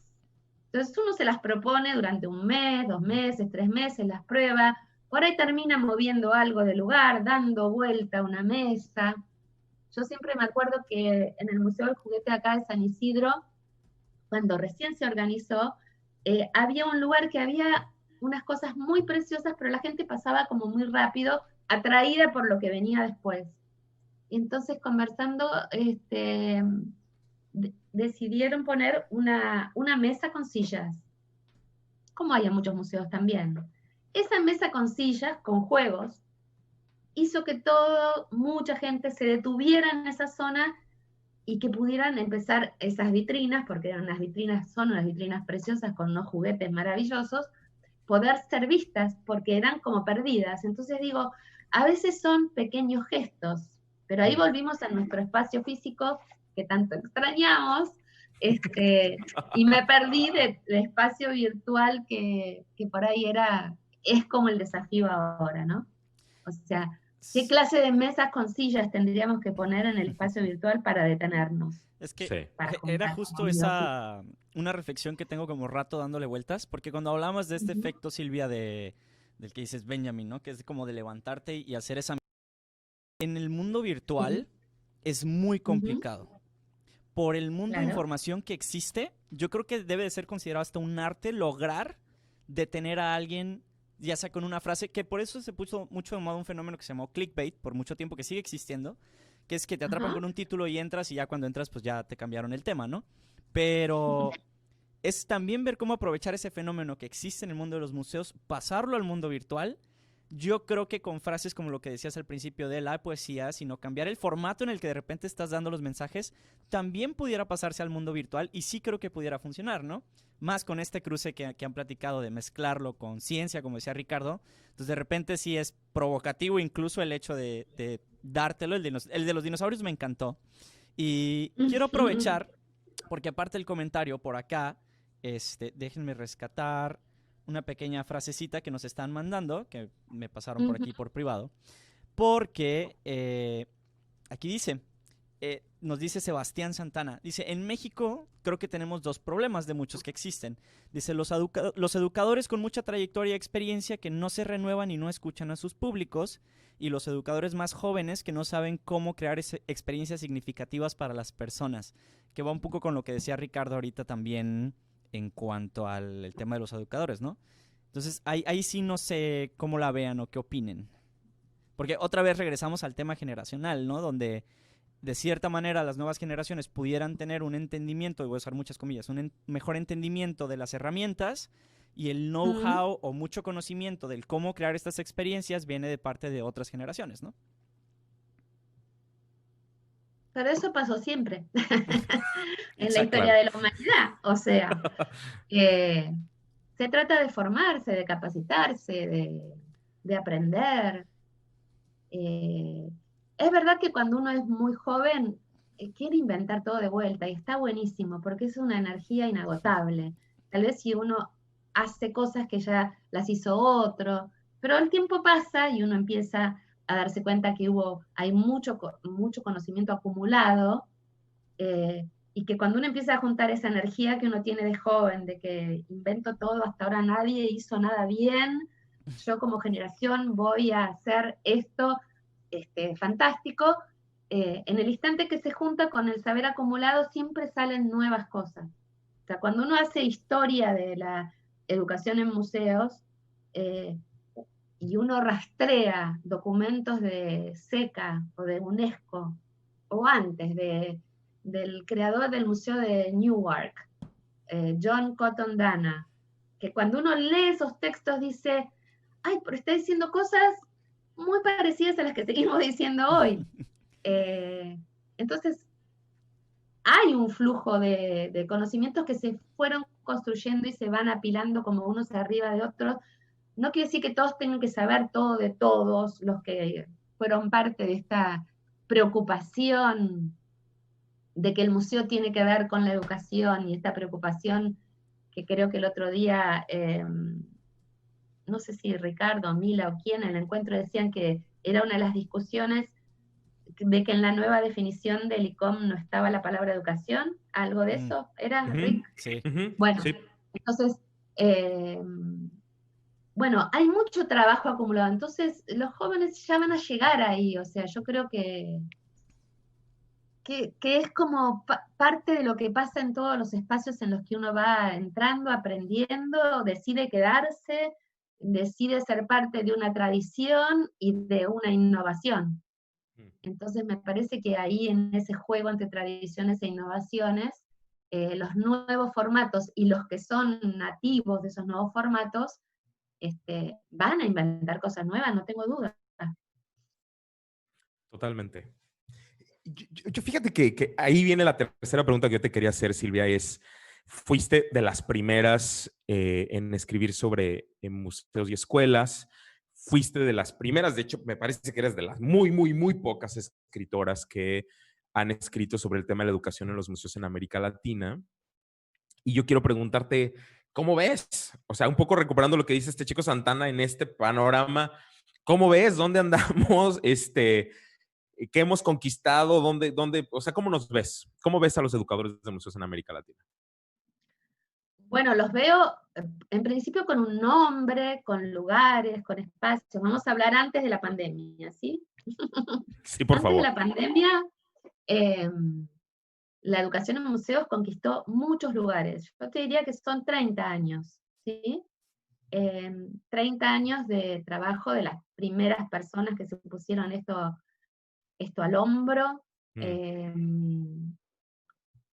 Entonces uno se las propone durante 1 mes, 2 meses, 3 meses, las prueba, por ahí termina moviendo algo de lugar, dando vuelta a una mesa. Yo siempre me acuerdo que en el Museo del Juguete acá de San Isidro, cuando recién se organizó, había un lugar que había unas cosas muy preciosas, pero la gente pasaba como muy rápido, atraída por lo que venía después. Entonces, conversando, decidieron poner una mesa con sillas, como hay en muchos museos también. Esa mesa con sillas, con juegos, hizo que mucha gente se detuviera en esa zona y que pudieran empezar esas vitrinas, porque son unas vitrinas preciosas con unos juguetes maravillosos, poder ser vistas, porque eran como perdidas. Entonces digo, a veces son pequeños gestos, pero ahí volvimos a nuestro espacio físico que tanto extrañamos, y me perdí del espacio virtual que por ahí es como el desafío ahora, ¿no? O sea, ¿qué clase de mesas con sillas tendríamos que poner en el espacio virtual para detenernos? Es que Sí. era justo una reflexión que tengo como rato dándole vueltas, porque cuando hablamos de este efecto, Silvia, del que dices Benjamin, ¿no? Que es como de levantarte y hacer esa... En el mundo virtual es muy complicado. Por el mundo de información que existe, yo creo que debe de ser considerado hasta un arte lograr detener a alguien, ya sea con una frase, que por eso se puso mucho de moda un fenómeno que se llamó clickbait, por mucho tiempo, que sigue existiendo, que es que te atrapan con un título y entras, y ya cuando entras pues ya te cambiaron el tema, ¿no? Pero es también ver cómo aprovechar ese fenómeno que existe en el mundo de los museos, pasarlo al mundo virtual. Yo creo que con frases como lo que decías al principio de la poesía, sino cambiar el formato en el que de repente estás dando los mensajes, también pudiera pasarse al mundo virtual, y sí creo que pudiera funcionar, ¿no? Más con este cruce que han platicado de mezclarlo con ciencia, como decía Ricardo. Entonces de repente sí es provocativo incluso el hecho de dártelo. El de los dinosaurios me encantó. Y quiero aprovechar, porque aparte el comentario por acá, déjenme rescatar una pequeña frasecita que nos están mandando, que me pasaron por aquí por privado, porque aquí dice, nos dice Sebastián Santana, dice, en México creo que tenemos 2 problemas de muchos que existen. Dice, los educadores con mucha trayectoria y experiencia que no se renuevan y no escuchan a sus públicos, y los educadores más jóvenes que no saben cómo crear experiencias significativas para las personas, que va un poco con lo que decía Ricardo ahorita también en cuanto al tema de los educadores, ¿no? Entonces, ahí sí no sé cómo la vean o qué opinen. Porque otra vez regresamos al tema generacional, ¿no? Donde de cierta manera las nuevas generaciones pudieran tener un entendimiento, y voy a usar muchas comillas, un mejor entendimiento de las herramientas, y el know-how o mucho conocimiento del cómo crear estas experiencias viene de parte de otras generaciones, ¿no? Pero eso pasó siempre en la historia de la humanidad. O sea, se trata de formarse, de capacitarse, de aprender. Es verdad que cuando uno es muy joven, quiere inventar todo de vuelta, y está buenísimo, porque es una energía inagotable. Tal vez si uno hace cosas que ya las hizo otro, pero el tiempo pasa y uno empieza a darse cuenta que hay mucho conocimiento acumulado, y que cuando uno empieza a juntar esa energía que uno tiene de joven, de que invento todo, hasta ahora nadie hizo nada bien, yo como generación voy a hacer esto fantástico, en el instante que se junta con el saber acumulado siempre salen nuevas cosas. O sea, cuando uno hace historia de la educación en museos, y uno rastrea documentos de SECA o de UNESCO, o antes, del creador del Museo de Newark, John Cotton Dana, que cuando uno lee esos textos dice, ay, pero está diciendo cosas muy parecidas a las que seguimos diciendo hoy. Entonces, hay un flujo de conocimientos que se fueron construyendo y se van apilando como unos arriba de otros. No quiere decir que todos tengan que saber todo de todos los que fueron parte de esta preocupación de que el museo tiene que ver con la educación, y esta preocupación que creo que el otro día, no sé si Ricardo, Mila o quién en el encuentro decían que era una de las discusiones de que en la nueva definición del ICOM no estaba la palabra educación, algo de eso, ¿era, Rick? Sí. Bueno, Sí. entonces, bueno, hay mucho trabajo acumulado, entonces los jóvenes ya van a llegar ahí, o sea, yo creo que es como parte de lo que pasa en todos los espacios en los que uno va entrando, aprendiendo, decide quedarse, decide ser parte de una tradición y de una innovación. Entonces me parece que ahí en ese juego entre tradiciones e innovaciones, los nuevos formatos y los que son nativos de esos nuevos formatos, van a inventar cosas nuevas, no tengo duda. Totalmente. Yo fíjate que ahí viene la tercera pregunta que yo te quería hacer, Silvia, es, fuiste de las primeras en escribir sobre museos y escuelas, fuiste de las primeras, de hecho, me parece que eres de las muy, muy, muy pocas escritoras que han escrito sobre el tema de la educación en los museos en América Latina. Y yo quiero preguntarte, ¿cómo ves? O sea, un poco recuperando lo que dice este chico Santana en este panorama, ¿cómo ves? ¿Dónde andamos? ¿Qué hemos conquistado? O sea, cómo nos ves? ¿Cómo ves a los educadores de museos en América Latina? Bueno, los veo en principio con un nombre, con lugares, con espacios. Vamos a hablar antes de la pandemia, ¿sí? Sí, por Antes de favor. la pandemia, eh, la educación en museos conquistó muchos lugares. Yo te diría que son 30 años, ¿sí? 30 años de trabajo de las primeras personas que se pusieron esto al hombro.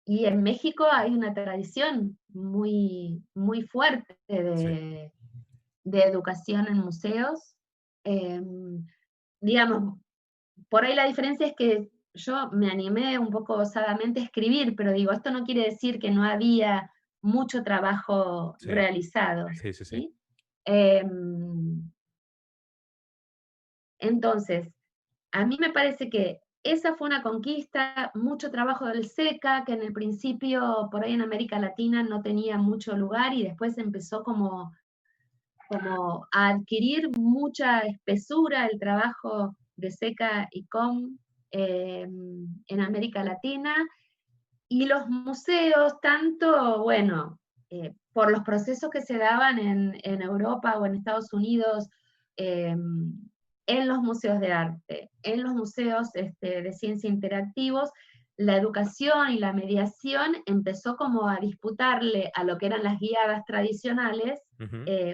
Y en México hay una tradición muy, muy fuerte Sí. de educación en museos. Digamos, por ahí la diferencia es que yo me animé un poco osadamente a escribir, pero digo, esto no quiere decir que no había mucho trabajo Sí. realizado, Sí, sí, sí. ¿sí? Entonces, a mí me parece que esa fue una conquista, mucho trabajo del SECA, que en el principio por ahí en América Latina no tenía mucho lugar y después empezó como a adquirir mucha espesura el trabajo de SECA y COM en América Latina. Y los museos, tanto, bueno, por los procesos que se daban en Europa o en Estados Unidos, en los museos de arte, en los museos de ciencia interactivos, la educación y la mediación empezó como a disputarle a lo que eran las guiadas tradicionales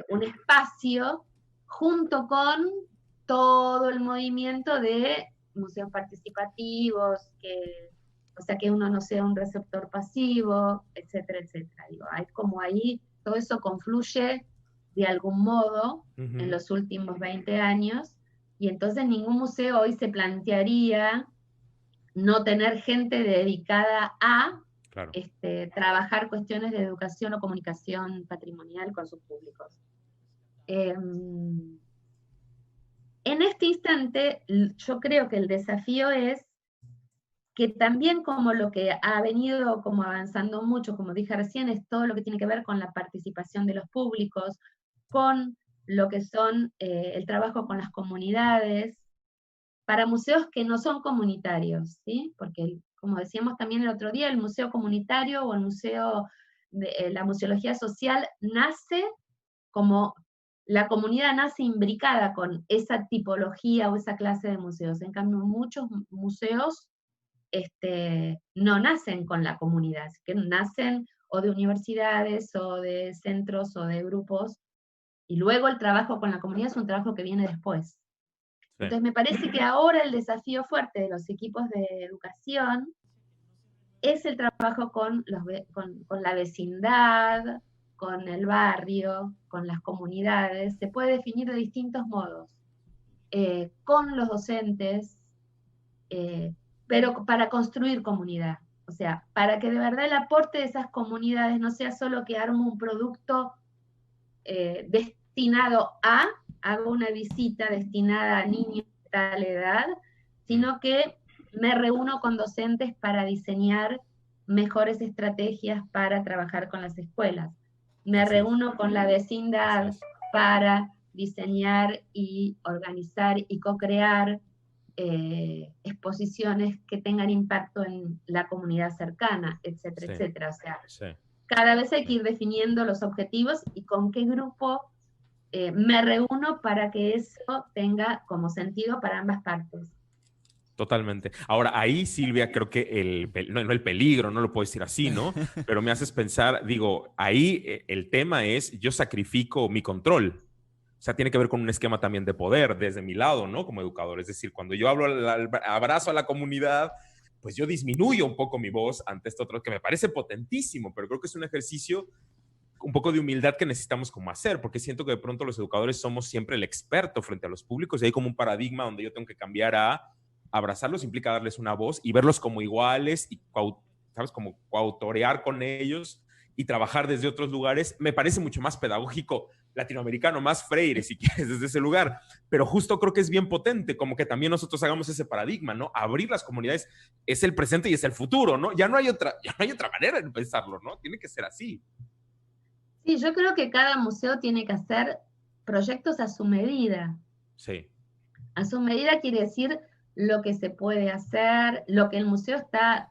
un espacio junto con todo el movimiento de museos participativos, o sea, que uno no sea un receptor pasivo, etcétera, etcétera. Digo, hay como ahí, todo eso confluye de algún modo en los últimos 20 años, y entonces ningún museo hoy se plantearía no tener gente dedicada a Claro. trabajar cuestiones de educación o comunicación patrimonial con sus públicos. En este instante, yo creo que el desafío es que también como lo que ha venido como avanzando mucho, como dije recién, es todo lo que tiene que ver con la participación de los públicos, con lo que son el trabajo con las comunidades, para museos que no son comunitarios, ¿sí? Porque, como decíamos también el otro día, el museo comunitario o el museo de la museología social nace como la comunidad nace imbricada con esa tipología o esa clase de museos. En cambio, muchos museos no nacen con la comunidad, que nacen o de universidades o de centros o de grupos, y luego el trabajo con la comunidad es un trabajo que viene después. Sí. Entonces me parece que ahora el desafío fuerte de los equipos de educación es el trabajo con la vecindad, con el barrio, con las comunidades. Se puede definir de distintos modos, con los docentes, pero para construir comunidad. O sea, para que de verdad el aporte de esas comunidades no sea solo que armo un producto destinado a, hago una visita destinada a niños de tal edad, sino que me reúno con docentes para diseñar mejores estrategias para trabajar con las escuelas. Me reúno con la vecindad para diseñar y organizar y co-crear exposiciones que tengan impacto en la comunidad cercana, etcétera, etcétera. O sea, cada vez hay que ir definiendo los objetivos y con qué grupo me reúno para que eso tenga como sentido para ambas partes. Totalmente. Ahora, ahí, Silvia, creo que no el peligro, no lo puedo decir así, ¿no? Pero me haces pensar, digo, ahí el tema es, yo sacrifico mi control. O sea, tiene que ver con un esquema también de poder desde mi lado, ¿no? Como educador. Es decir, cuando yo abrazo a la comunidad, pues yo disminuyo un poco mi voz ante esto otro que me parece potentísimo, pero creo que es un ejercicio un poco de humildad que necesitamos como hacer, porque siento que de pronto los educadores somos siempre el experto frente a los públicos y hay como un paradigma donde yo tengo que cambiar a abrazarlos, implica darles una voz y verlos como iguales y, ¿sabes? Como coautorear con ellos y trabajar desde otros lugares. Me parece mucho más pedagógico latinoamericano, más Freire, si quieres, desde ese lugar. Pero justo creo que es bien potente, como que también nosotros hagamos ese paradigma, ¿no? Abrir las comunidades es el presente y es el futuro, ¿no? Ya no hay otra manera de pensarlo, ¿no? Tiene que ser así. Sí, yo creo que cada museo tiene que hacer proyectos a su medida. Sí. A su medida quiere decir lo que se puede hacer, lo que el museo está,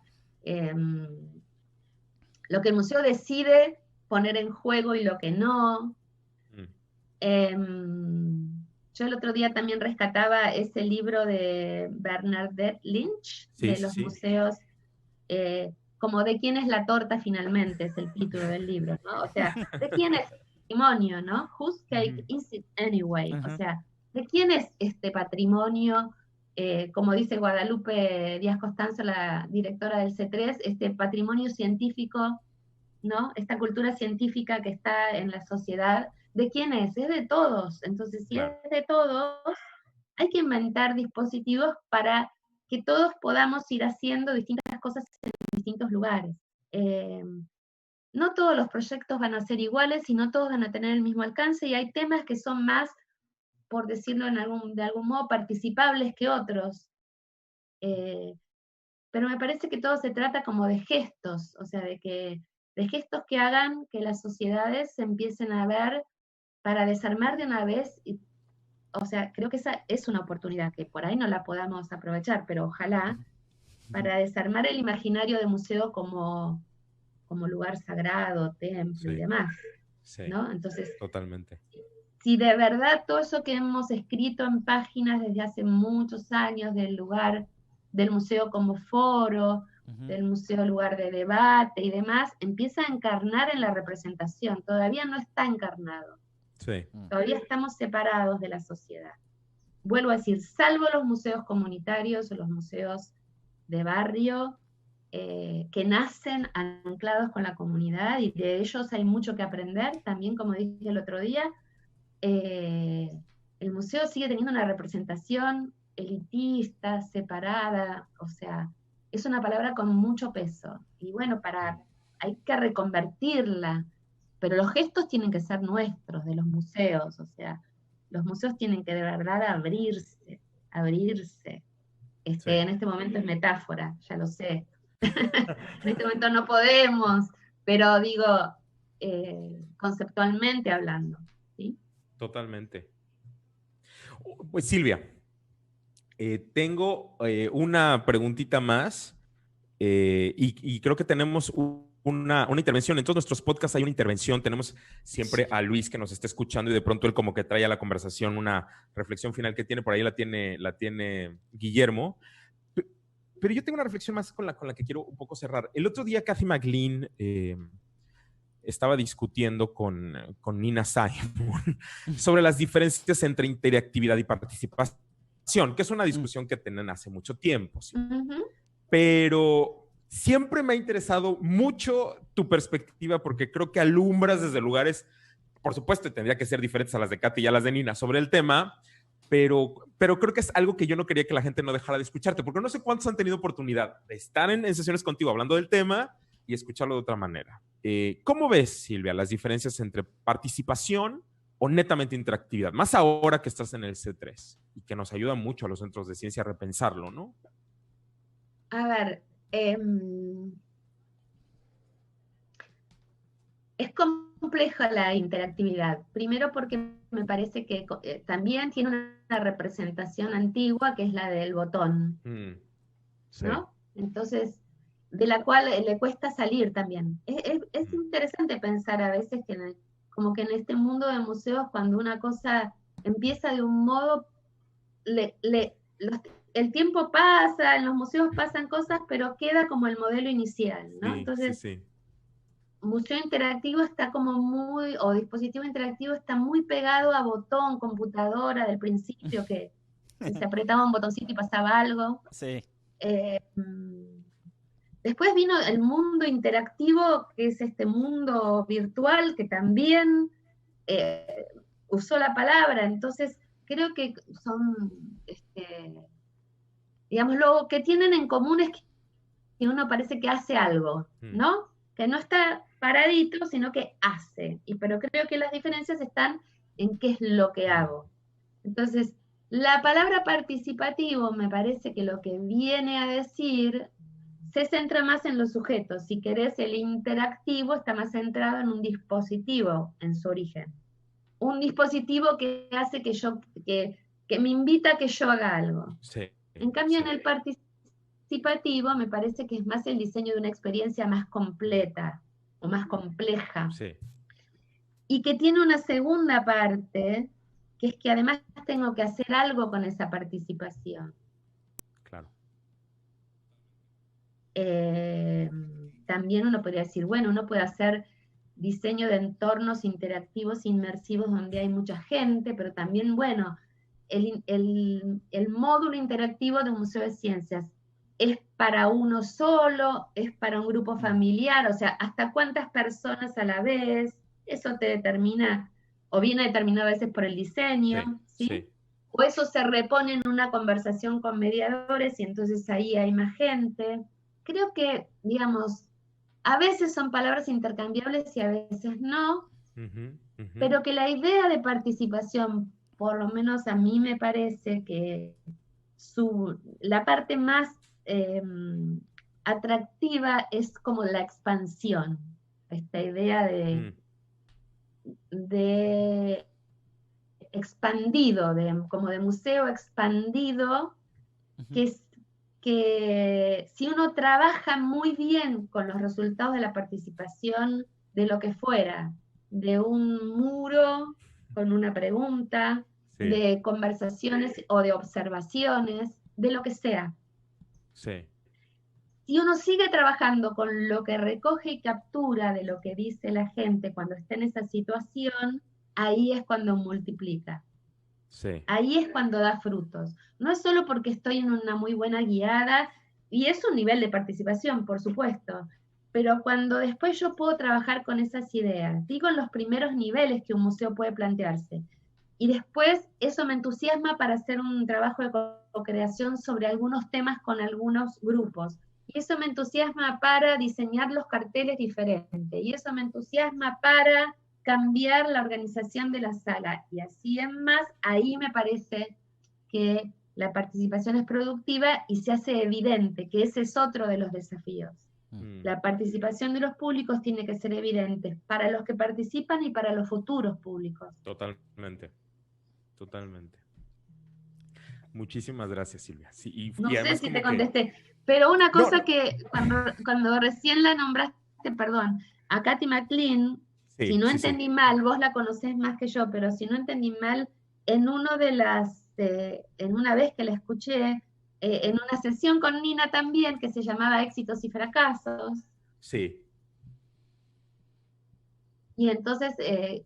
lo que el museo decide poner en juego y lo que no. Yo el otro día también rescataba ese libro de Bernadette Lynch, de los museos, como de quién es la torta finalmente, es el título del libro, ¿no? O sea, de quién es el patrimonio, ¿no? Whose cake is it anyway? O sea, ¿de quién es este patrimonio? Como dice Guadalupe Díaz Costanzo, la directora del C3, este patrimonio científico, ¿no? Esta cultura científica que está en la sociedad, ¿de quién es? Es de todos. Entonces, si es de todos, hay que inventar dispositivos para que todos podamos ir haciendo distintas cosas en distintos lugares. No todos los proyectos van a ser iguales y no todos van a tener el mismo alcance, y hay temas que son más, por decirlo de algún modo, participables que otros. Pero me parece que todo se trata como de gestos, o sea, de gestos que hagan que las sociedades se empiecen a ver para desarmar de una vez. O sea, creo que esa es una oportunidad que por ahí no la podamos aprovechar, pero ojalá, para desarmar el imaginario de museo como lugar sagrado, templo y demás, ¿no? Entonces, totalmente. Si de verdad todo eso que hemos escrito en páginas desde hace muchos años del lugar del museo como foro, del museo lugar de debate y demás, empieza a encarnar en la representación. Todavía no está encarnado. Todavía estamos separados de la sociedad. Vuelvo a decir, salvo los museos comunitarios o los museos de barrio, que nacen anclados con la comunidad, y de ellos hay mucho que aprender. También, como dije el otro día, el museo sigue teniendo una representación elitista, separada, o sea, es una palabra con mucho peso. Y bueno, hay que reconvertirla, pero los gestos tienen que ser nuestros, de los museos, o sea, los museos tienen que de verdad abrirse. En este momento es metáfora, ya lo sé. En este momento no podemos, pero digo, conceptualmente hablando, ¿sí? Totalmente. Pues Silvia, tengo una preguntita más y creo que tenemos una intervención. En todos nuestros podcasts hay una intervención. Tenemos siempre a Luis que nos está escuchando y de pronto él como que trae a la conversación una reflexión final que tiene. Por ahí la tiene Guillermo. Pero yo tengo una reflexión más con la que quiero un poco cerrar. El otro día Cathy McLean estaba discutiendo con Nina Simon sobre las diferencias entre interactividad y participación, que es una discusión que tienen hace mucho tiempo. ¿Sí? Pero siempre me ha interesado mucho tu perspectiva porque creo que alumbras desde lugares, por supuesto, tendría que ser diferentes a las de Katy y a las de Nina sobre el tema, pero creo que es algo que yo no quería que la gente no dejara de escucharte, porque no sé cuántos han tenido oportunidad de estar en sesiones contigo hablando del tema y escucharlo de otra manera. ¿Cómo ves, Silvia, las diferencias entre participación o netamente interactividad? Más ahora que estás en el C3 y que nos ayuda mucho a los centros de ciencia a repensarlo, ¿no? A ver, es compleja la interactividad. Primero porque me parece que también tiene una representación antigua que es la del botón, Sí. ¿no? Entonces, de la cual le cuesta salir también. Es interesante pensar a veces que como que en este mundo de museos, cuando una cosa empieza de un modo, el tiempo pasa, en los museos pasan cosas, pero queda como el modelo inicial, ¿no? Sí, Entonces, sí. museo interactivo está como muy, o dispositivo interactivo está muy pegado a botón, computadora del principio, que se apretaba un botoncito y pasaba algo. Sí. Después vino el mundo interactivo, que es este mundo virtual, que también usó la palabra. Entonces, creo que son, digamos, lo que tienen en común es que uno parece que hace algo, ¿no? Que no está paradito, sino que hace. Pero creo que las diferencias están en qué es lo que hago. Entonces, la palabra participativo me parece que lo que viene a decir se centra más en los sujetos. Si querés, el interactivo está más centrado en un dispositivo en su origen. Un dispositivo que hace que me invita a que yo haga algo. Sí, en cambio, en el participativo me parece que es más el diseño de una experiencia más completa o más compleja. Sí. Y que tiene una segunda parte, que es que además tengo que hacer algo con esa participación. Claro. También uno podría decir, bueno, uno puede hacer diseño de entornos interactivos, inmersivos, donde hay mucha gente, pero también, bueno, el módulo interactivo de un museo de ciencias es para uno solo, es para un grupo familiar, o sea, hasta cuántas personas a la vez, eso te determina, o viene determinado a veces por el diseño, ¿sí? O eso se repone en una conversación con mediadores y entonces ahí hay más gente. Creo que, digamos, a veces son palabras intercambiables y a veces no, pero que la idea de participación, por lo menos a mí me parece que la parte más atractiva es como la expansión, esta idea de expandido, como de museo expandido, que es que si uno trabaja muy bien con los resultados de la participación de lo que fuera, de un muro con una pregunta, de conversaciones o de observaciones, de lo que sea. Sí. Si uno sigue trabajando con lo que recoge y captura de lo que dice la gente cuando está en esa situación, ahí es cuando multiplica. Sí. Ahí es cuando da frutos. No es solo porque estoy en una muy buena guiada, y es un nivel de participación, por supuesto, pero cuando después yo puedo trabajar con esas ideas, digo en los primeros niveles que un museo puede plantearse, y después eso me entusiasma para hacer un trabajo de co-creación sobre algunos temas con algunos grupos, y eso me entusiasma para diseñar los carteles diferentes, y eso me entusiasma para cambiar la organización de la sala, y así en más, ahí me parece que la participación es productiva y se hace evidente, que ese es otro de los desafíos. La participación de los públicos tiene que ser evidente para los que participan y para los futuros públicos. Totalmente. Totalmente. Muchísimas gracias, Silvia. Sí, no sé si te contesté, pero una cosa que cuando recién la nombraste perdón, a Katy McLean, Sí, si no sí, entendí mal, vos la conocés más que yo, pero si no entendí mal, en una vez que la escuché, en una sesión con Nina también, que se llamaba Éxitos y Fracasos, sí, y entonces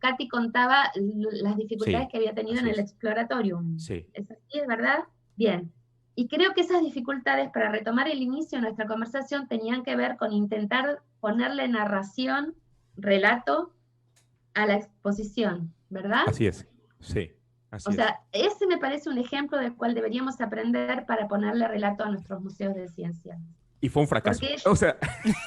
Katy contaba las dificultades sí, que había tenido así en el es. Exploratorium. Sí, ¿Es así, es verdad? Bien. Y creo que esas dificultades, para retomar el inicio de nuestra conversación, tenían que ver con intentar ponerle narración, relato, a la exposición, ¿verdad? así es. Sí, O así es. sea, ese me parece un ejemplo del cual deberíamos aprender para ponerle relato a nuestros museos de ciencia. Y fue un fracaso. Porque O sea,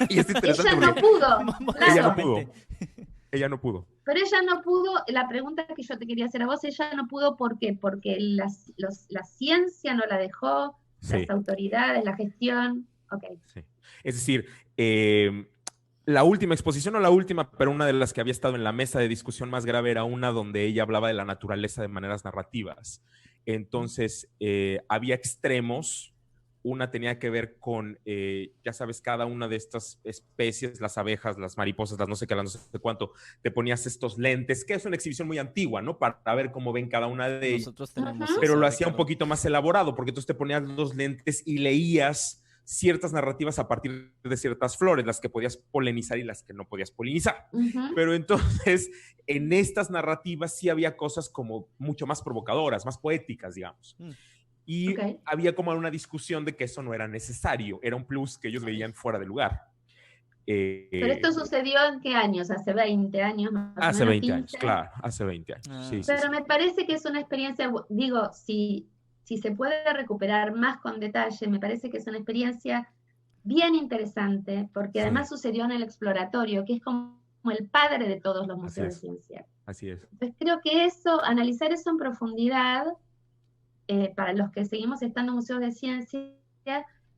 y es interesante ella no porque pudo, ella no claro. Modestamente. pudo. Ella no pudo. Pero ella no pudo, la pregunta que yo te quería hacer a vos, ella no pudo, ¿por qué? Porque la ciencia no la dejó, las Sí, autoridades, la gestión, ok. sí. Es decir, la última exposición, no la última, pero una de las que había estado en la mesa de discusión más grave era una donde ella hablaba de la naturaleza de maneras narrativas. Entonces, había extremos. Una tenía que ver con, ya sabes, cada una de estas especies, las abejas, las mariposas, las no sé qué, las no sé cuánto, te ponías estos lentes, que es una exhibición muy antigua, ¿no? Para ver cómo ven cada una de ellas. Nosotros tenemos Ujú. Pero esa, lo hacía un Ricardo. poquito más elaborado, porque entonces te ponías los lentes y leías ciertas narrativas a partir de ciertas flores, las que podías polinizar y las que no podías polinizar. Ujú. Pero entonces, en estas narrativas sí había cosas como mucho más provocadoras, más poéticas, digamos. Mm. Y Ok. había como una discusión de que eso no era necesario, era un plus que ellos veían fuera de lugar. Pero esto sucedió en qué años, hace 20 años, más o Hace menos 20 años, 15. claro, hace 20 años. Ah, Sí, sí, Pero sí. me parece que es una experiencia, digo, si se puede recuperar más con detalle, me parece que es una experiencia bien interesante, porque además Sí, sucedió en el exploratorio, que es como el padre de todos los así museos de es, ciencia. así es. Entonces creo que eso, analizar eso en profundidad, para los que seguimos estando en museos de ciencia,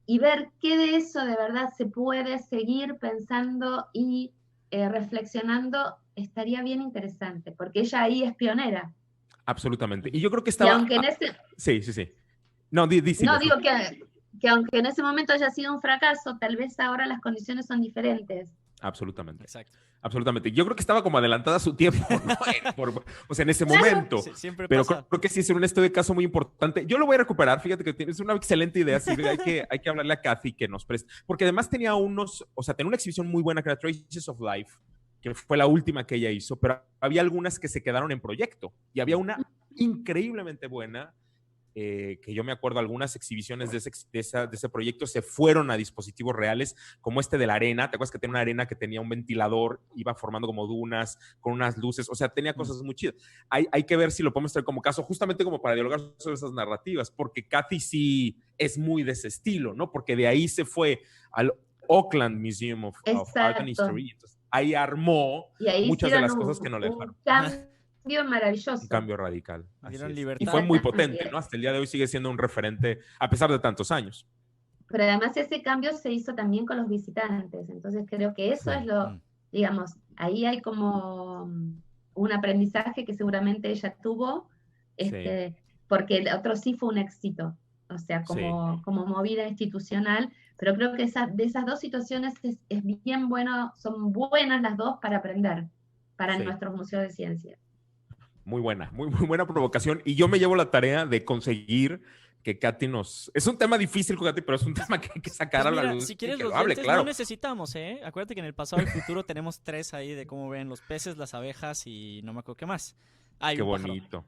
y ver qué de eso de verdad se puede seguir pensando y reflexionando, estaría bien interesante, porque ella ahí es pionera. Absolutamente. Y yo creo que Y estaba... aunque en ese, Sí, sí, sí. No, di no Silvia, sí. digo que aunque en ese momento haya sido un fracaso, tal vez ahora las condiciones son diferentes. Absolutamente. Exacto. Absolutamente. Yo creo que estaba como adelantada a su tiempo, ¿no? O sea, en ese Claro. momento. Sí, siempre Pero pasa. creo que sí es un estudio de caso muy importante. Yo lo voy a recuperar. Fíjate que tienes una excelente idea, Silvia. Hay que hablarle a Kathy que nos preste. Porque además tenía tenía una exhibición muy buena que era Traces of Life, que fue la última que ella hizo, pero había algunas que se quedaron en proyecto. Y había una increíblemente buena, que yo me acuerdo, algunas exhibiciones de ese proyecto se fueron a dispositivos reales, como este de la arena. ¿Te acuerdas que tenía una arena que tenía un ventilador, iba formando como dunas con unas luces? O sea, tenía cosas muy chidas. Hay que ver si lo podemos traer como caso, justamente como para dialogar sobre esas narrativas, porque Kathy sí es muy de ese estilo, ¿no? Porque de ahí se fue al Oakland Museum of Art and Exacto. History. Entonces, ahí armó Y ahí muchas de hicieron las cosas que no le un dejaron. cambio Un maravilloso. cambio radical, Le así dieron es. Y fue libertad. muy potente, Exactamente. ¿no? Hasta el día de hoy sigue siendo un referente, a pesar de tantos años. Pero además ese cambio se hizo también con los visitantes. Entonces creo que eso es Sí, lo, digamos, ahí hay como un aprendizaje que seguramente ella tuvo, sí, porque el otro sí fue un éxito, o sea, sí, como movida institucional, pero creo que de esas dos situaciones es bien bueno, son buenas las dos para aprender, para sí. nuestros museos de ciencia. Muy buena, muy buena provocación. Y yo me llevo la tarea de conseguir que Katy nos... Es un tema difícil, Katy, pero es un tema que hay que sacar Pues a la mira, luz si y quieres que los lo hable, lentes no claro. necesitamos, ¿eh? Acuérdate que en el pasado y el futuro tenemos 3 ahí de cómo ven los peces, las abejas y no me acuerdo qué más. Hay Qué un pájaro. bonito.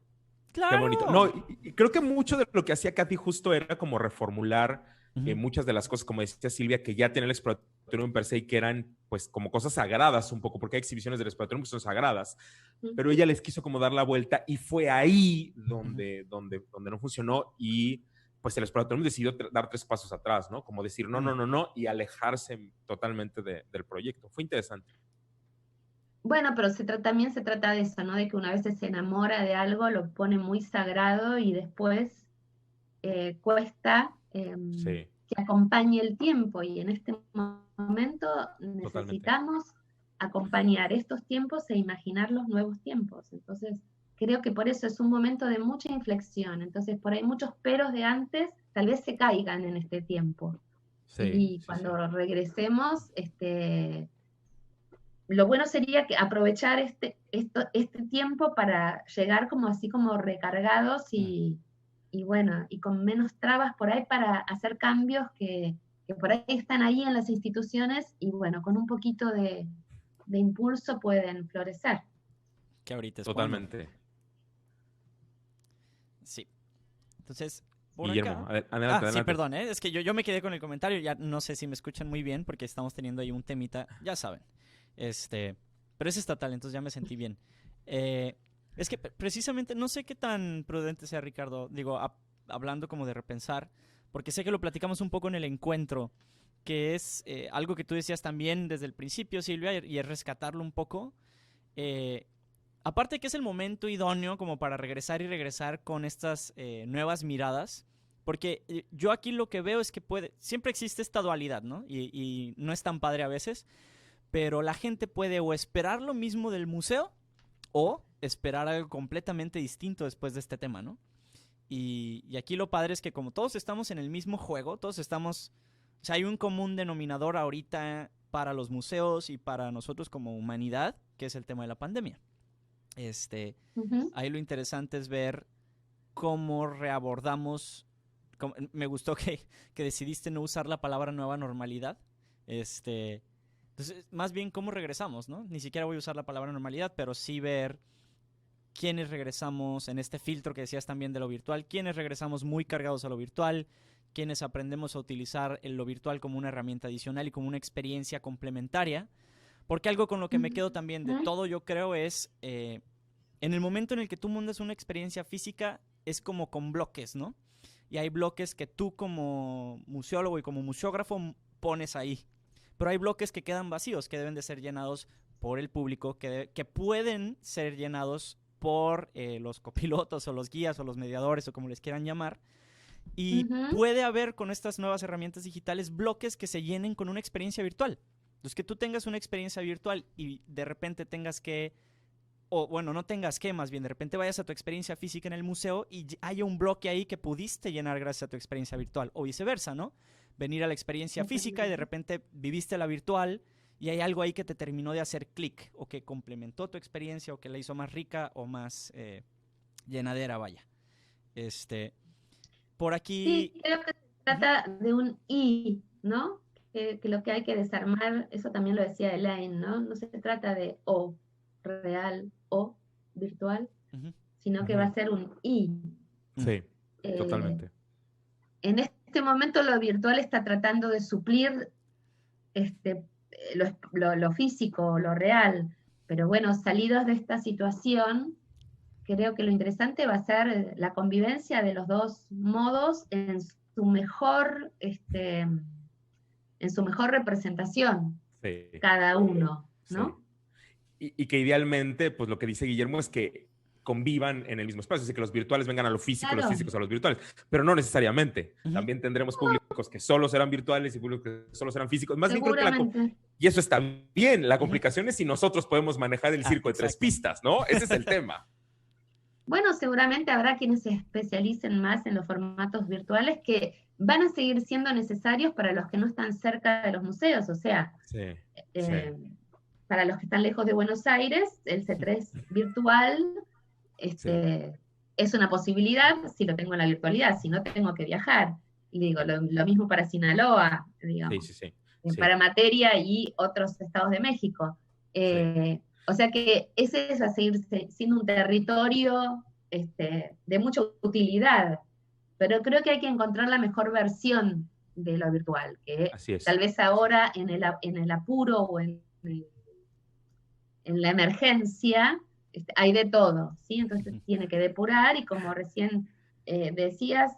Qué bonito. No, ¡Claro! y creo que mucho de lo que hacía Katy justo era como reformular Ujú. muchas de las cosas, como decía Silvia, que ya tenía el exploratorium per se y que eran pues como cosas sagradas un poco, porque hay exhibiciones del exploratorium que son sagradas, pero ella les quiso como dar la vuelta y fue ahí Ujú. donde no funcionó y pues el exploratorium decidió dar 3 pasos atrás, ¿no? Como decir no, no, no, no y alejarse totalmente del proyecto. Fue interesante. Bueno, pero también se trata de eso, ¿no? De que una vez se enamora de algo, lo pone muy sagrado y después cuesta Sí, que acompañe el tiempo. Y en este momento totalmente. necesitamos acompañar estos tiempos e imaginar los nuevos tiempos. Entonces, creo que por eso es un momento de mucha inflexión. Entonces, por ahí muchos peros de antes tal vez se caigan en este tiempo. Sí, Y sí, sí. cuando regresemos, lo bueno sería que aprovechar este tiempo para llegar como así como recargados y bueno, y con menos trabas por ahí para hacer cambios que por ahí están ahí en las instituciones y bueno, con un poquito de impulso pueden florecer. Que ahorita es cuando. Totalmente. Sí. Entonces, por Guillermo, acá. adelante, Sí, adelante. perdón, es que yo me quedé con el comentario, ya no sé si me escuchan muy bien porque estamos teniendo ahí un temita, ya saben. Pero es estatal, entonces ya me sentí bien. Es que precisamente no sé qué tan prudente sea Ricardo, digo, hablando como de repensar, porque sé que lo platicamos un poco en el encuentro, que es algo que tú decías también desde el principio, Silvia, y es rescatarlo un poco. Aparte que es el momento idóneo como para regresar con estas nuevas miradas, porque yo aquí lo que veo es que siempre existe esta dualidad, ¿no? Y no es tan padre a veces, pero la gente puede o esperar lo mismo del museo o esperar algo completamente distinto después de este tema, ¿no? Y aquí lo padre es que como todos estamos en el mismo juego, todos estamos, o sea, hay un común denominador ahorita para los museos y para nosotros como humanidad, que es el tema de la pandemia. Ahí lo interesante es ver cómo reabordamos. Me gustó que decidiste no usar la palabra nueva normalidad. Entonces, más bien cómo regresamos, ¿no? Ni siquiera voy a usar la palabra normalidad, pero sí ver quiénes regresamos en este filtro que decías también de lo virtual, quiénes regresamos muy cargados a lo virtual, quiénes aprendemos a utilizar lo virtual como una herramienta adicional y como una experiencia complementaria. Porque algo con lo que me quedo también de todo, yo creo, es en el momento en el que tú montas una experiencia física, es como con bloques, ¿no? Y hay bloques que tú como museólogo y como museógrafo pones ahí. Pero hay bloques que quedan vacíos, que deben de ser llenados por el público, que pueden ser llenados por los copilotos o los guías o los mediadores o como les quieran llamar. Y puede haber con estas nuevas herramientas digitales bloques que se llenen con una experiencia virtual. Entonces, que tú tengas una experiencia virtual y de repente tengas que, o bueno, no tengas que, más bien de repente vayas a tu experiencia física en el museo y haya un bloque ahí que pudiste llenar gracias a tu experiencia virtual, o viceversa, ¿no? Venir a la experiencia física y de repente viviste la virtual y hay algo ahí que te terminó de hacer clic, o que complementó tu experiencia, o que la hizo más rica o más llenadera, vaya. Por aquí... Sí, creo que se trata de un y, ¿no? Que lo que hay que desarmar, eso también lo decía Elaine, ¿no? No se trata de o real o virtual, sino que va a ser un y. Sí, totalmente. En este momento lo virtual está tratando de suplir lo físico, lo real, pero bueno, salidos de esta situación, creo que lo interesante va a ser la convivencia de los dos modos en su mejor representación, cada uno, ¿no? Sí. Y que idealmente, pues lo que dice Guillermo es que convivan en el mismo espacio, así que los virtuales vengan a lo físico, claro, los físicos a los virtuales, pero no necesariamente. También tendremos públicos que solo serán virtuales y públicos que solo serán físicos. Más bien creo que y eso está bien. La complicación es si nosotros podemos manejar el circo de tres pistas, ¿no? Ese es el tema. Bueno, seguramente habrá quienes se especialicen más en los formatos virtuales que van a seguir siendo necesarios para los que no están cerca de los museos, o sea, para los que están lejos de Buenos Aires, el C3 virtual es una posibilidad si lo tengo en la virtualidad, si no tengo que viajar. Y digo, lo mismo para Sinaloa, digamos, para Materia y otros estados de México. O sea que ese va a seguir siendo un territorio de mucha utilidad, pero creo que hay que encontrar la mejor versión de lo virtual, que tal vez ahora en el apuro o en la emergencia hay de todo, ¿sí? Entonces tiene que depurar y como recién decías,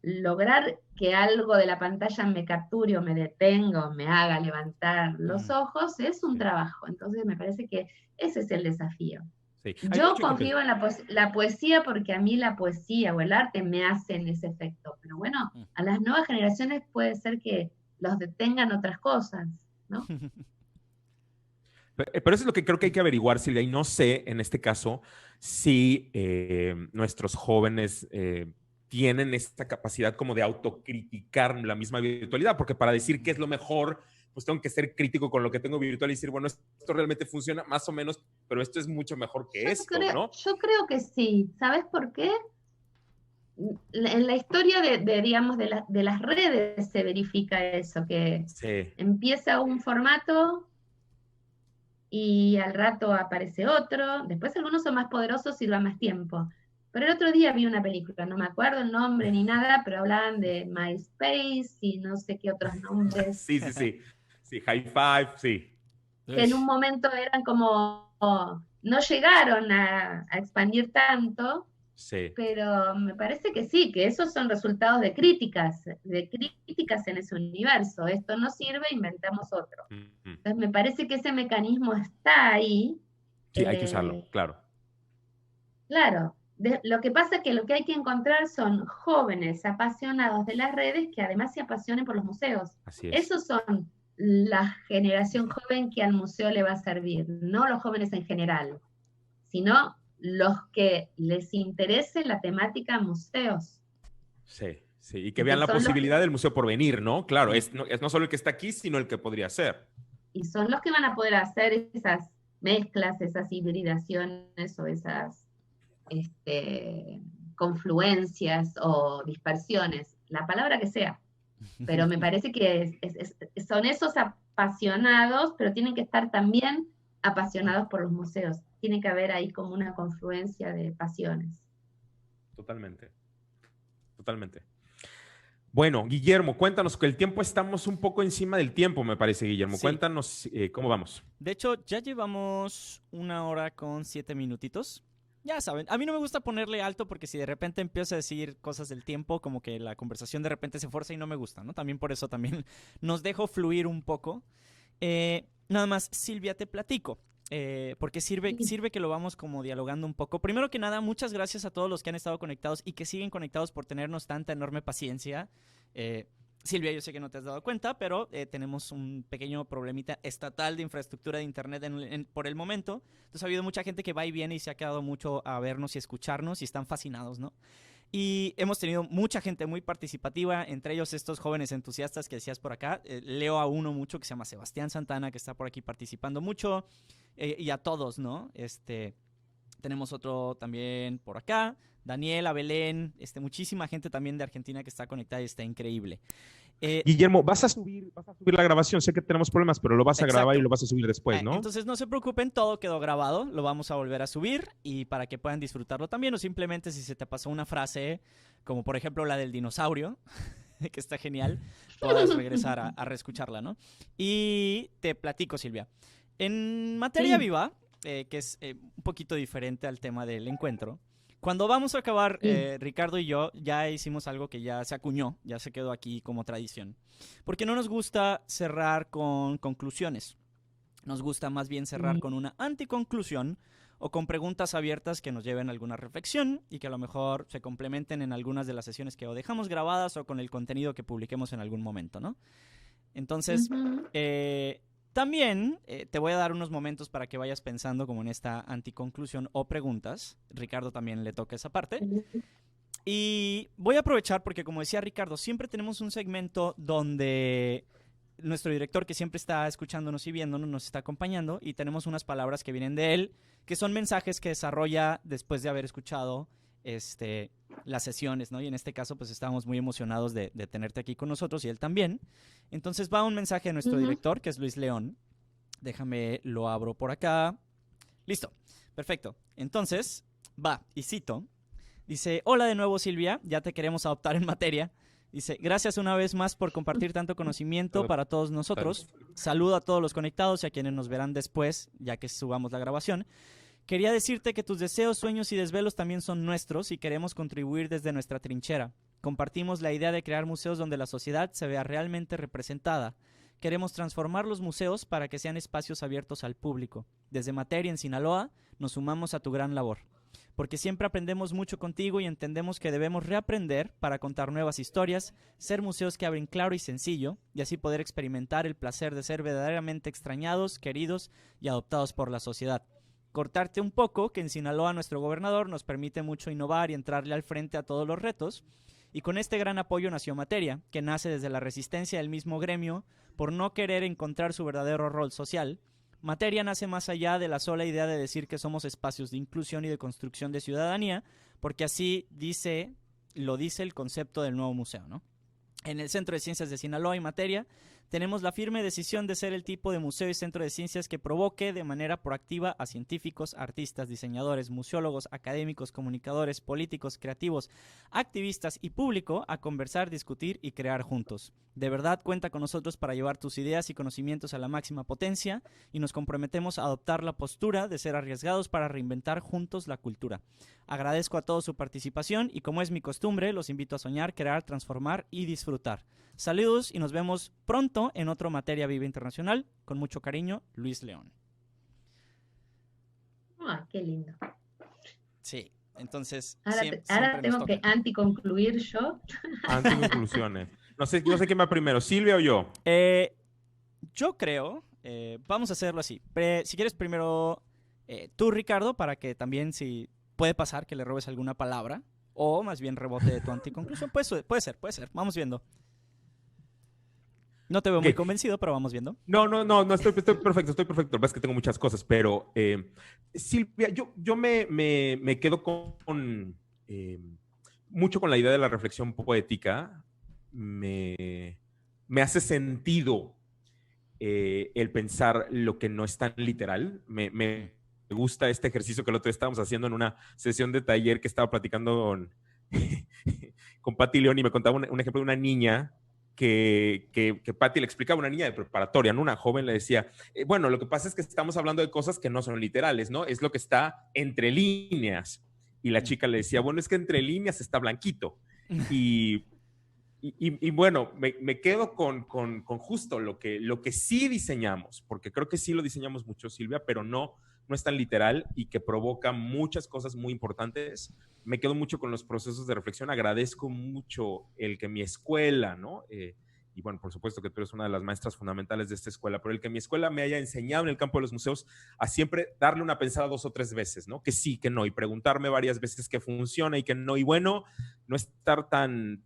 lograr que algo de la pantalla me capture o me detenga o me haga levantar los ojos es un trabajo. Entonces me parece que ese es el desafío. Sí. Yo confío en la poesía porque a mí la poesía o el arte me hacen ese efecto. Pero bueno, a las nuevas generaciones puede ser que los detengan otras cosas, ¿no? Pero eso es lo que creo que hay que averiguar, Silvia, y no sé en este caso si nuestros jóvenes tienen esta capacidad como de autocriticar la misma virtualidad, porque para decir qué es lo mejor, pues tengo que ser crítico con lo que tengo virtual y decir, bueno, esto realmente funciona más o menos, pero esto es mucho mejor que esto, ¿no? Yo creo que sí. ¿Sabes por qué? En la historia digamos, de las redes se verifica eso, que Sí, empieza un formato y al rato aparece otro, después algunos son más poderosos y duran más tiempo. Pero el otro día vi una película, no me acuerdo el nombre ni nada, pero hablaban de MySpace y no sé qué otros nombres, sí, sí, sí. Sí, High Five, sí. que en un momento eran como, no llegaron a expandir tanto, Sí. pero me parece que sí, que esos son resultados de críticas en ese universo. Esto no sirve, inventamos otro. Entonces me parece que ese mecanismo está ahí. Sí, hay que usarlo, claro. Claro, lo que pasa es que lo que hay que encontrar son jóvenes apasionados de las redes que además se apasionen por los museos. Así es. Esos son la generación joven que al museo le va a servir, no los jóvenes en general, sino los que les interese la temática museos. Sí, sí, y que Y vean que la son posibilidad del museo por venir, ¿no? Claro, es no solo el que está aquí, sino el que podría ser. y son los que van a poder hacer esas mezclas, esas hibridaciones o esas confluencias o dispersiones, la palabra que sea. Pero me parece que son esos apasionados, pero tienen que estar también apasionados por los museos. Tiene que haber ahí como una confluencia de pasiones. Totalmente, totalmente. Bueno, Guillermo, cuéntanos, que el tiempo estamos un poco encima del tiempo, me parece, Guillermo. Sí. Cuéntanos cómo vamos. De hecho, ya llevamos 1 hora con 7 minutitos. Ya saben, a mí no me gusta ponerle alto porque si de repente empiezo a decir cosas del tiempo, como que la conversación de repente se fuerza y no me gusta, ¿no? También por eso también nos dejo fluir un poco. Nada más, Silvia, te platico. Porque sirve que lo vamos como dialogando un poco. Primero que nada, muchas gracias a todos los que han estado conectados y que siguen conectados por tenernos tanta enorme paciencia. Silvia, yo sé que no te has dado cuenta, pero tenemos un pequeño problemita estatal de infraestructura de internet por el momento. Entonces ha habido mucha gente que va y viene y se ha quedado mucho a vernos y escucharnos y están fascinados, ¿no? Y hemos tenido mucha gente muy participativa, entre ellos estos jóvenes entusiastas que decías por acá. Leo a uno mucho que se llama Sebastián Santana, que está por aquí participando mucho, y a todos, ¿no? Tenemos otro también por acá, Daniela, Belén, muchísima gente también de Argentina que está conectada y está increíble. Guillermo, vas a subir la grabación. Sé que tenemos problemas, pero lo vas a grabar y lo vas a subir después, ¿no? Entonces no se preocupen, todo quedó grabado, lo vamos a volver a subir y para que puedan disfrutarlo también, o simplemente si se te pasó una frase, como por ejemplo la del dinosaurio, que está genial, puedas regresar a reescucharla, ¿no? Y te platico, Silvia. En materia viva, que es un poquito diferente al tema del encuentro, cuando vamos a acabar, Ricardo y yo ya hicimos algo que ya se acuñó, ya se quedó aquí como tradición. Porque no nos gusta cerrar con conclusiones. Nos gusta más bien cerrar con una anticonclusión o con preguntas abiertas que nos lleven a alguna reflexión y que a lo mejor se complementen en algunas de las sesiones que o dejamos grabadas o con el contenido que publiquemos en algún momento, ¿no? Entonces, también te voy a dar unos momentos para que vayas pensando como en esta anticonclusión o preguntas. Ricardo también le toca esa parte. Y voy a aprovechar porque, como decía Ricardo, siempre tenemos un segmento donde nuestro director, que siempre está escuchándonos y viéndonos, nos está acompañando y tenemos unas palabras que vienen de él, que son mensajes que desarrolla después de haber escuchado las sesiones, ¿no? Y en este caso, pues estábamos muy emocionados de tenerte aquí con nosotros y él también. Entonces va un mensaje de nuestro director, que es Luis León. Déjame, lo abro por acá. Listo, perfecto. Entonces, va, y cito. Dice, hola de nuevo, Silvia, ya te queremos adoptar en materia. Dice, gracias una vez más por compartir tanto conocimiento para todos nosotros. Saludo a todos los conectados y a quienes nos verán después, ya que subamos la grabación. Quería decirte que tus deseos, sueños y desvelos también son nuestros y queremos contribuir desde nuestra trinchera. Compartimos la idea de crear museos donde la sociedad se vea realmente representada. Queremos transformar los museos para que sean espacios abiertos al público. Desde Materia en Sinaloa nos sumamos a tu gran labor. Porque siempre aprendemos mucho contigo y entendemos que debemos reaprender para contar nuevas historias, ser museos que abren claro y sencillo, y así poder experimentar el placer de ser verdaderamente extrañados, queridos y adoptados por la sociedad. Cortarte un poco, que en Sinaloa nuestro gobernador nos permite mucho innovar y entrarle al frente a todos los retos, Y con este gran apoyo nació Materia, que nace desde la resistencia del mismo gremio por no querer encontrar su verdadero rol social. Materia nace más allá de la sola idea de decir que somos espacios de inclusión y de construcción de ciudadanía, porque así lo dice el concepto del nuevo museo, ¿no? En el Centro de Ciencias de Sinaloa y Materia tenemos la firme decisión de ser el tipo de museo y centro de ciencias que provoque de manera proactiva a científicos, artistas, diseñadores, museólogos, académicos, comunicadores, políticos, creativos, activistas y público a conversar, discutir y crear juntos. De verdad, cuenta con nosotros para llevar tus ideas y conocimientos a la máxima potencia y nos comprometemos a adoptar la postura de ser arriesgados para reinventar juntos la cultura. Agradezco a todos su participación y, como es mi costumbre, los invito a soñar, crear, transformar y disfrutar. Saludos y nos vemos pronto en otro Materia Viva Internacional. Con mucho cariño, Luis León. ¡Ay, qué lindo! Sí, entonces ahora tengo que anticoncluir yo. Anticonclusiones. No sé quién va primero, Silvia o yo. Yo creo, vamos a hacerlo así. Si quieres primero tú, Ricardo, para que también, si puede pasar que le robes alguna palabra, o más bien rebote de tu anticonclusión. Puede ser. Vamos viendo. No te veo muy convencido, pero vamos viendo. No, estoy perfecto. Lo que pasa es que tengo muchas cosas, pero Silvia, yo me quedo con mucho con la idea de la reflexión poética. Me hace sentido el pensar lo que no es tan literal. Me gusta este ejercicio que el otro día estábamos haciendo en una sesión de taller que estaba platicando con Pati León, y me contaba un ejemplo de una niña que Pati le explicaba a una niña de preparatoria, ¿no? Una joven le decía, bueno, lo que pasa es que estamos hablando de cosas que no son literales, ¿no? Es lo que está entre líneas. Y la chica le decía, bueno, es que entre líneas está blanquito. Y bueno, me quedo con justo lo que sí diseñamos, porque creo que sí lo diseñamos mucho, Silvia, pero no es tan literal y que provoca muchas cosas muy importantes. Me quedo mucho con los procesos de reflexión. Agradezco mucho el que mi escuela, ¿no? Y bueno, por supuesto que tú eres una de las maestras fundamentales de esta escuela, pero el que mi escuela me haya enseñado en el campo de los museos a siempre darle una pensada 2 o 3 veces, ¿no? Que sí, que no, y preguntarme varias veces que funciona y que no, y bueno, no estar tan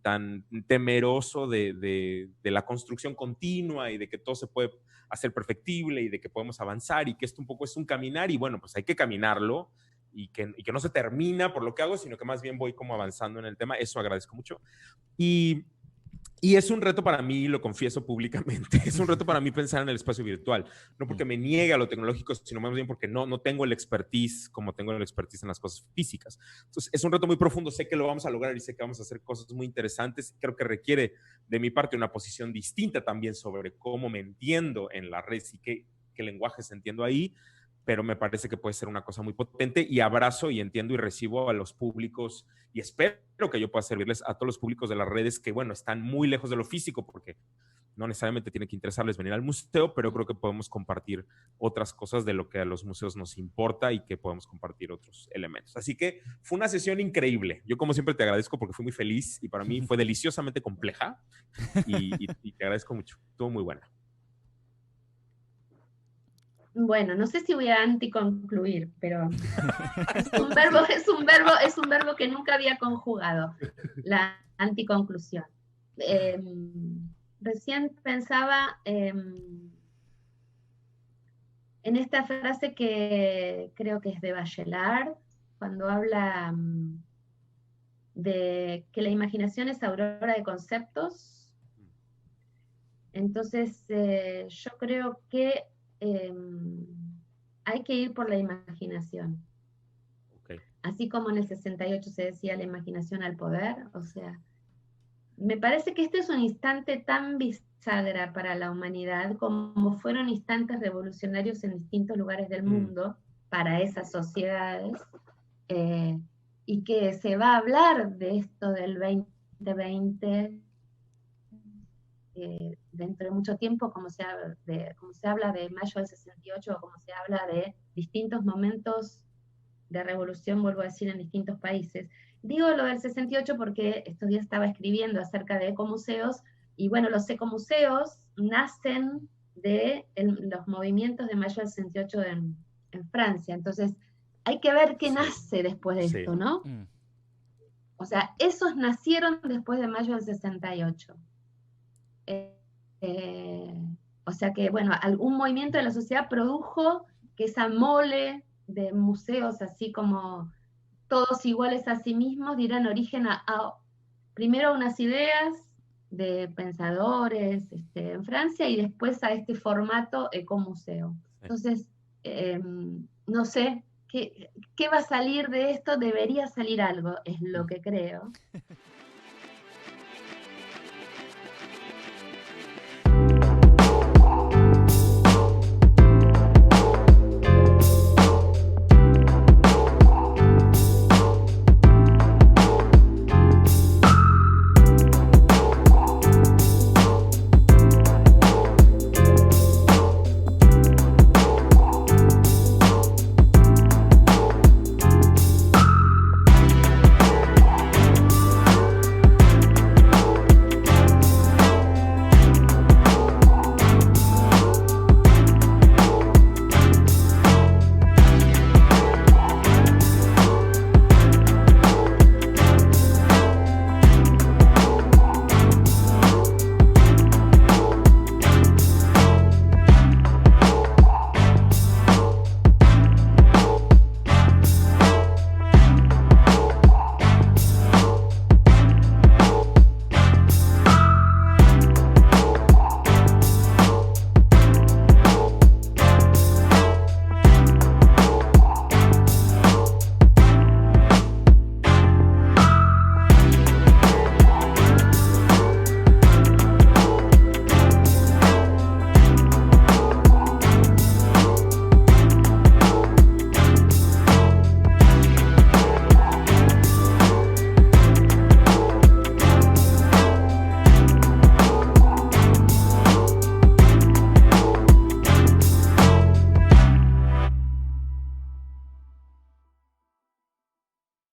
temeroso de la construcción continua y de que todo se puede hacer perfectible y de que podemos avanzar y que esto un poco es un caminar y bueno, pues hay que caminarlo y que no se termina por lo que hago, sino que más bien voy como avanzando en el tema. Eso agradezco mucho. Y es un reto para mí, lo confieso públicamente, es un reto para mí pensar en el espacio virtual, no porque me niegue a lo tecnológico, sino más bien porque no tengo el expertise como tengo el expertise en las cosas físicas. Entonces, es un reto muy profundo, sé que lo vamos a lograr y sé que vamos a hacer cosas muy interesantes. Creo que requiere de mi parte una posición distinta también sobre cómo me entiendo en la red y qué lenguajes entiendo ahí, pero me parece que puede ser una cosa muy potente y abrazo y entiendo y recibo a los públicos y espero que yo pueda servirles a todos los públicos de las redes que, bueno, están muy lejos de lo físico porque no necesariamente tiene que interesarles venir al museo, pero creo que podemos compartir otras cosas de lo que a los museos nos importa y que podemos compartir otros elementos. Así que fue una sesión increíble. Yo, como siempre, te agradezco porque fui muy feliz y para mí fue deliciosamente compleja y te agradezco mucho. Estuvo muy buena. Bueno, no sé si voy a anticoncluir, pero es un verbo que nunca había conjugado, la anticonclusión. Recién pensaba en esta frase que creo que es de Bachelard, cuando habla de que la imaginación es aurora de conceptos. Entonces, yo creo que hay que ir por la imaginación. Okay. Así como en el 68 se decía la imaginación al poder, o sea, me parece que este es un instante tan bisagra para la humanidad como fueron instantes revolucionarios en distintos lugares del mundo para esas sociedades, y que se va a hablar de esto del 2020 dentro de mucho tiempo, como se habla de mayo del 68, o como se habla de distintos momentos de revolución, vuelvo a decir, en distintos países. Digo lo del 68 porque estos días estaba escribiendo acerca de ecomuseos, y bueno, los ecomuseos nacen de los movimientos de mayo del 68 en Francia. Entonces, hay que ver qué nace después de esto, ¿no? O sea, esos nacieron después de mayo del 68. O sea que, bueno, algún movimiento de la sociedad produjo que esa mole de museos, así como todos iguales a sí mismos, dieran origen primero a unas ideas de pensadores en Francia y después a este formato ecomuseo. Entonces, no sé, ¿qué va a salir de esto? Debería salir algo, es lo que creo.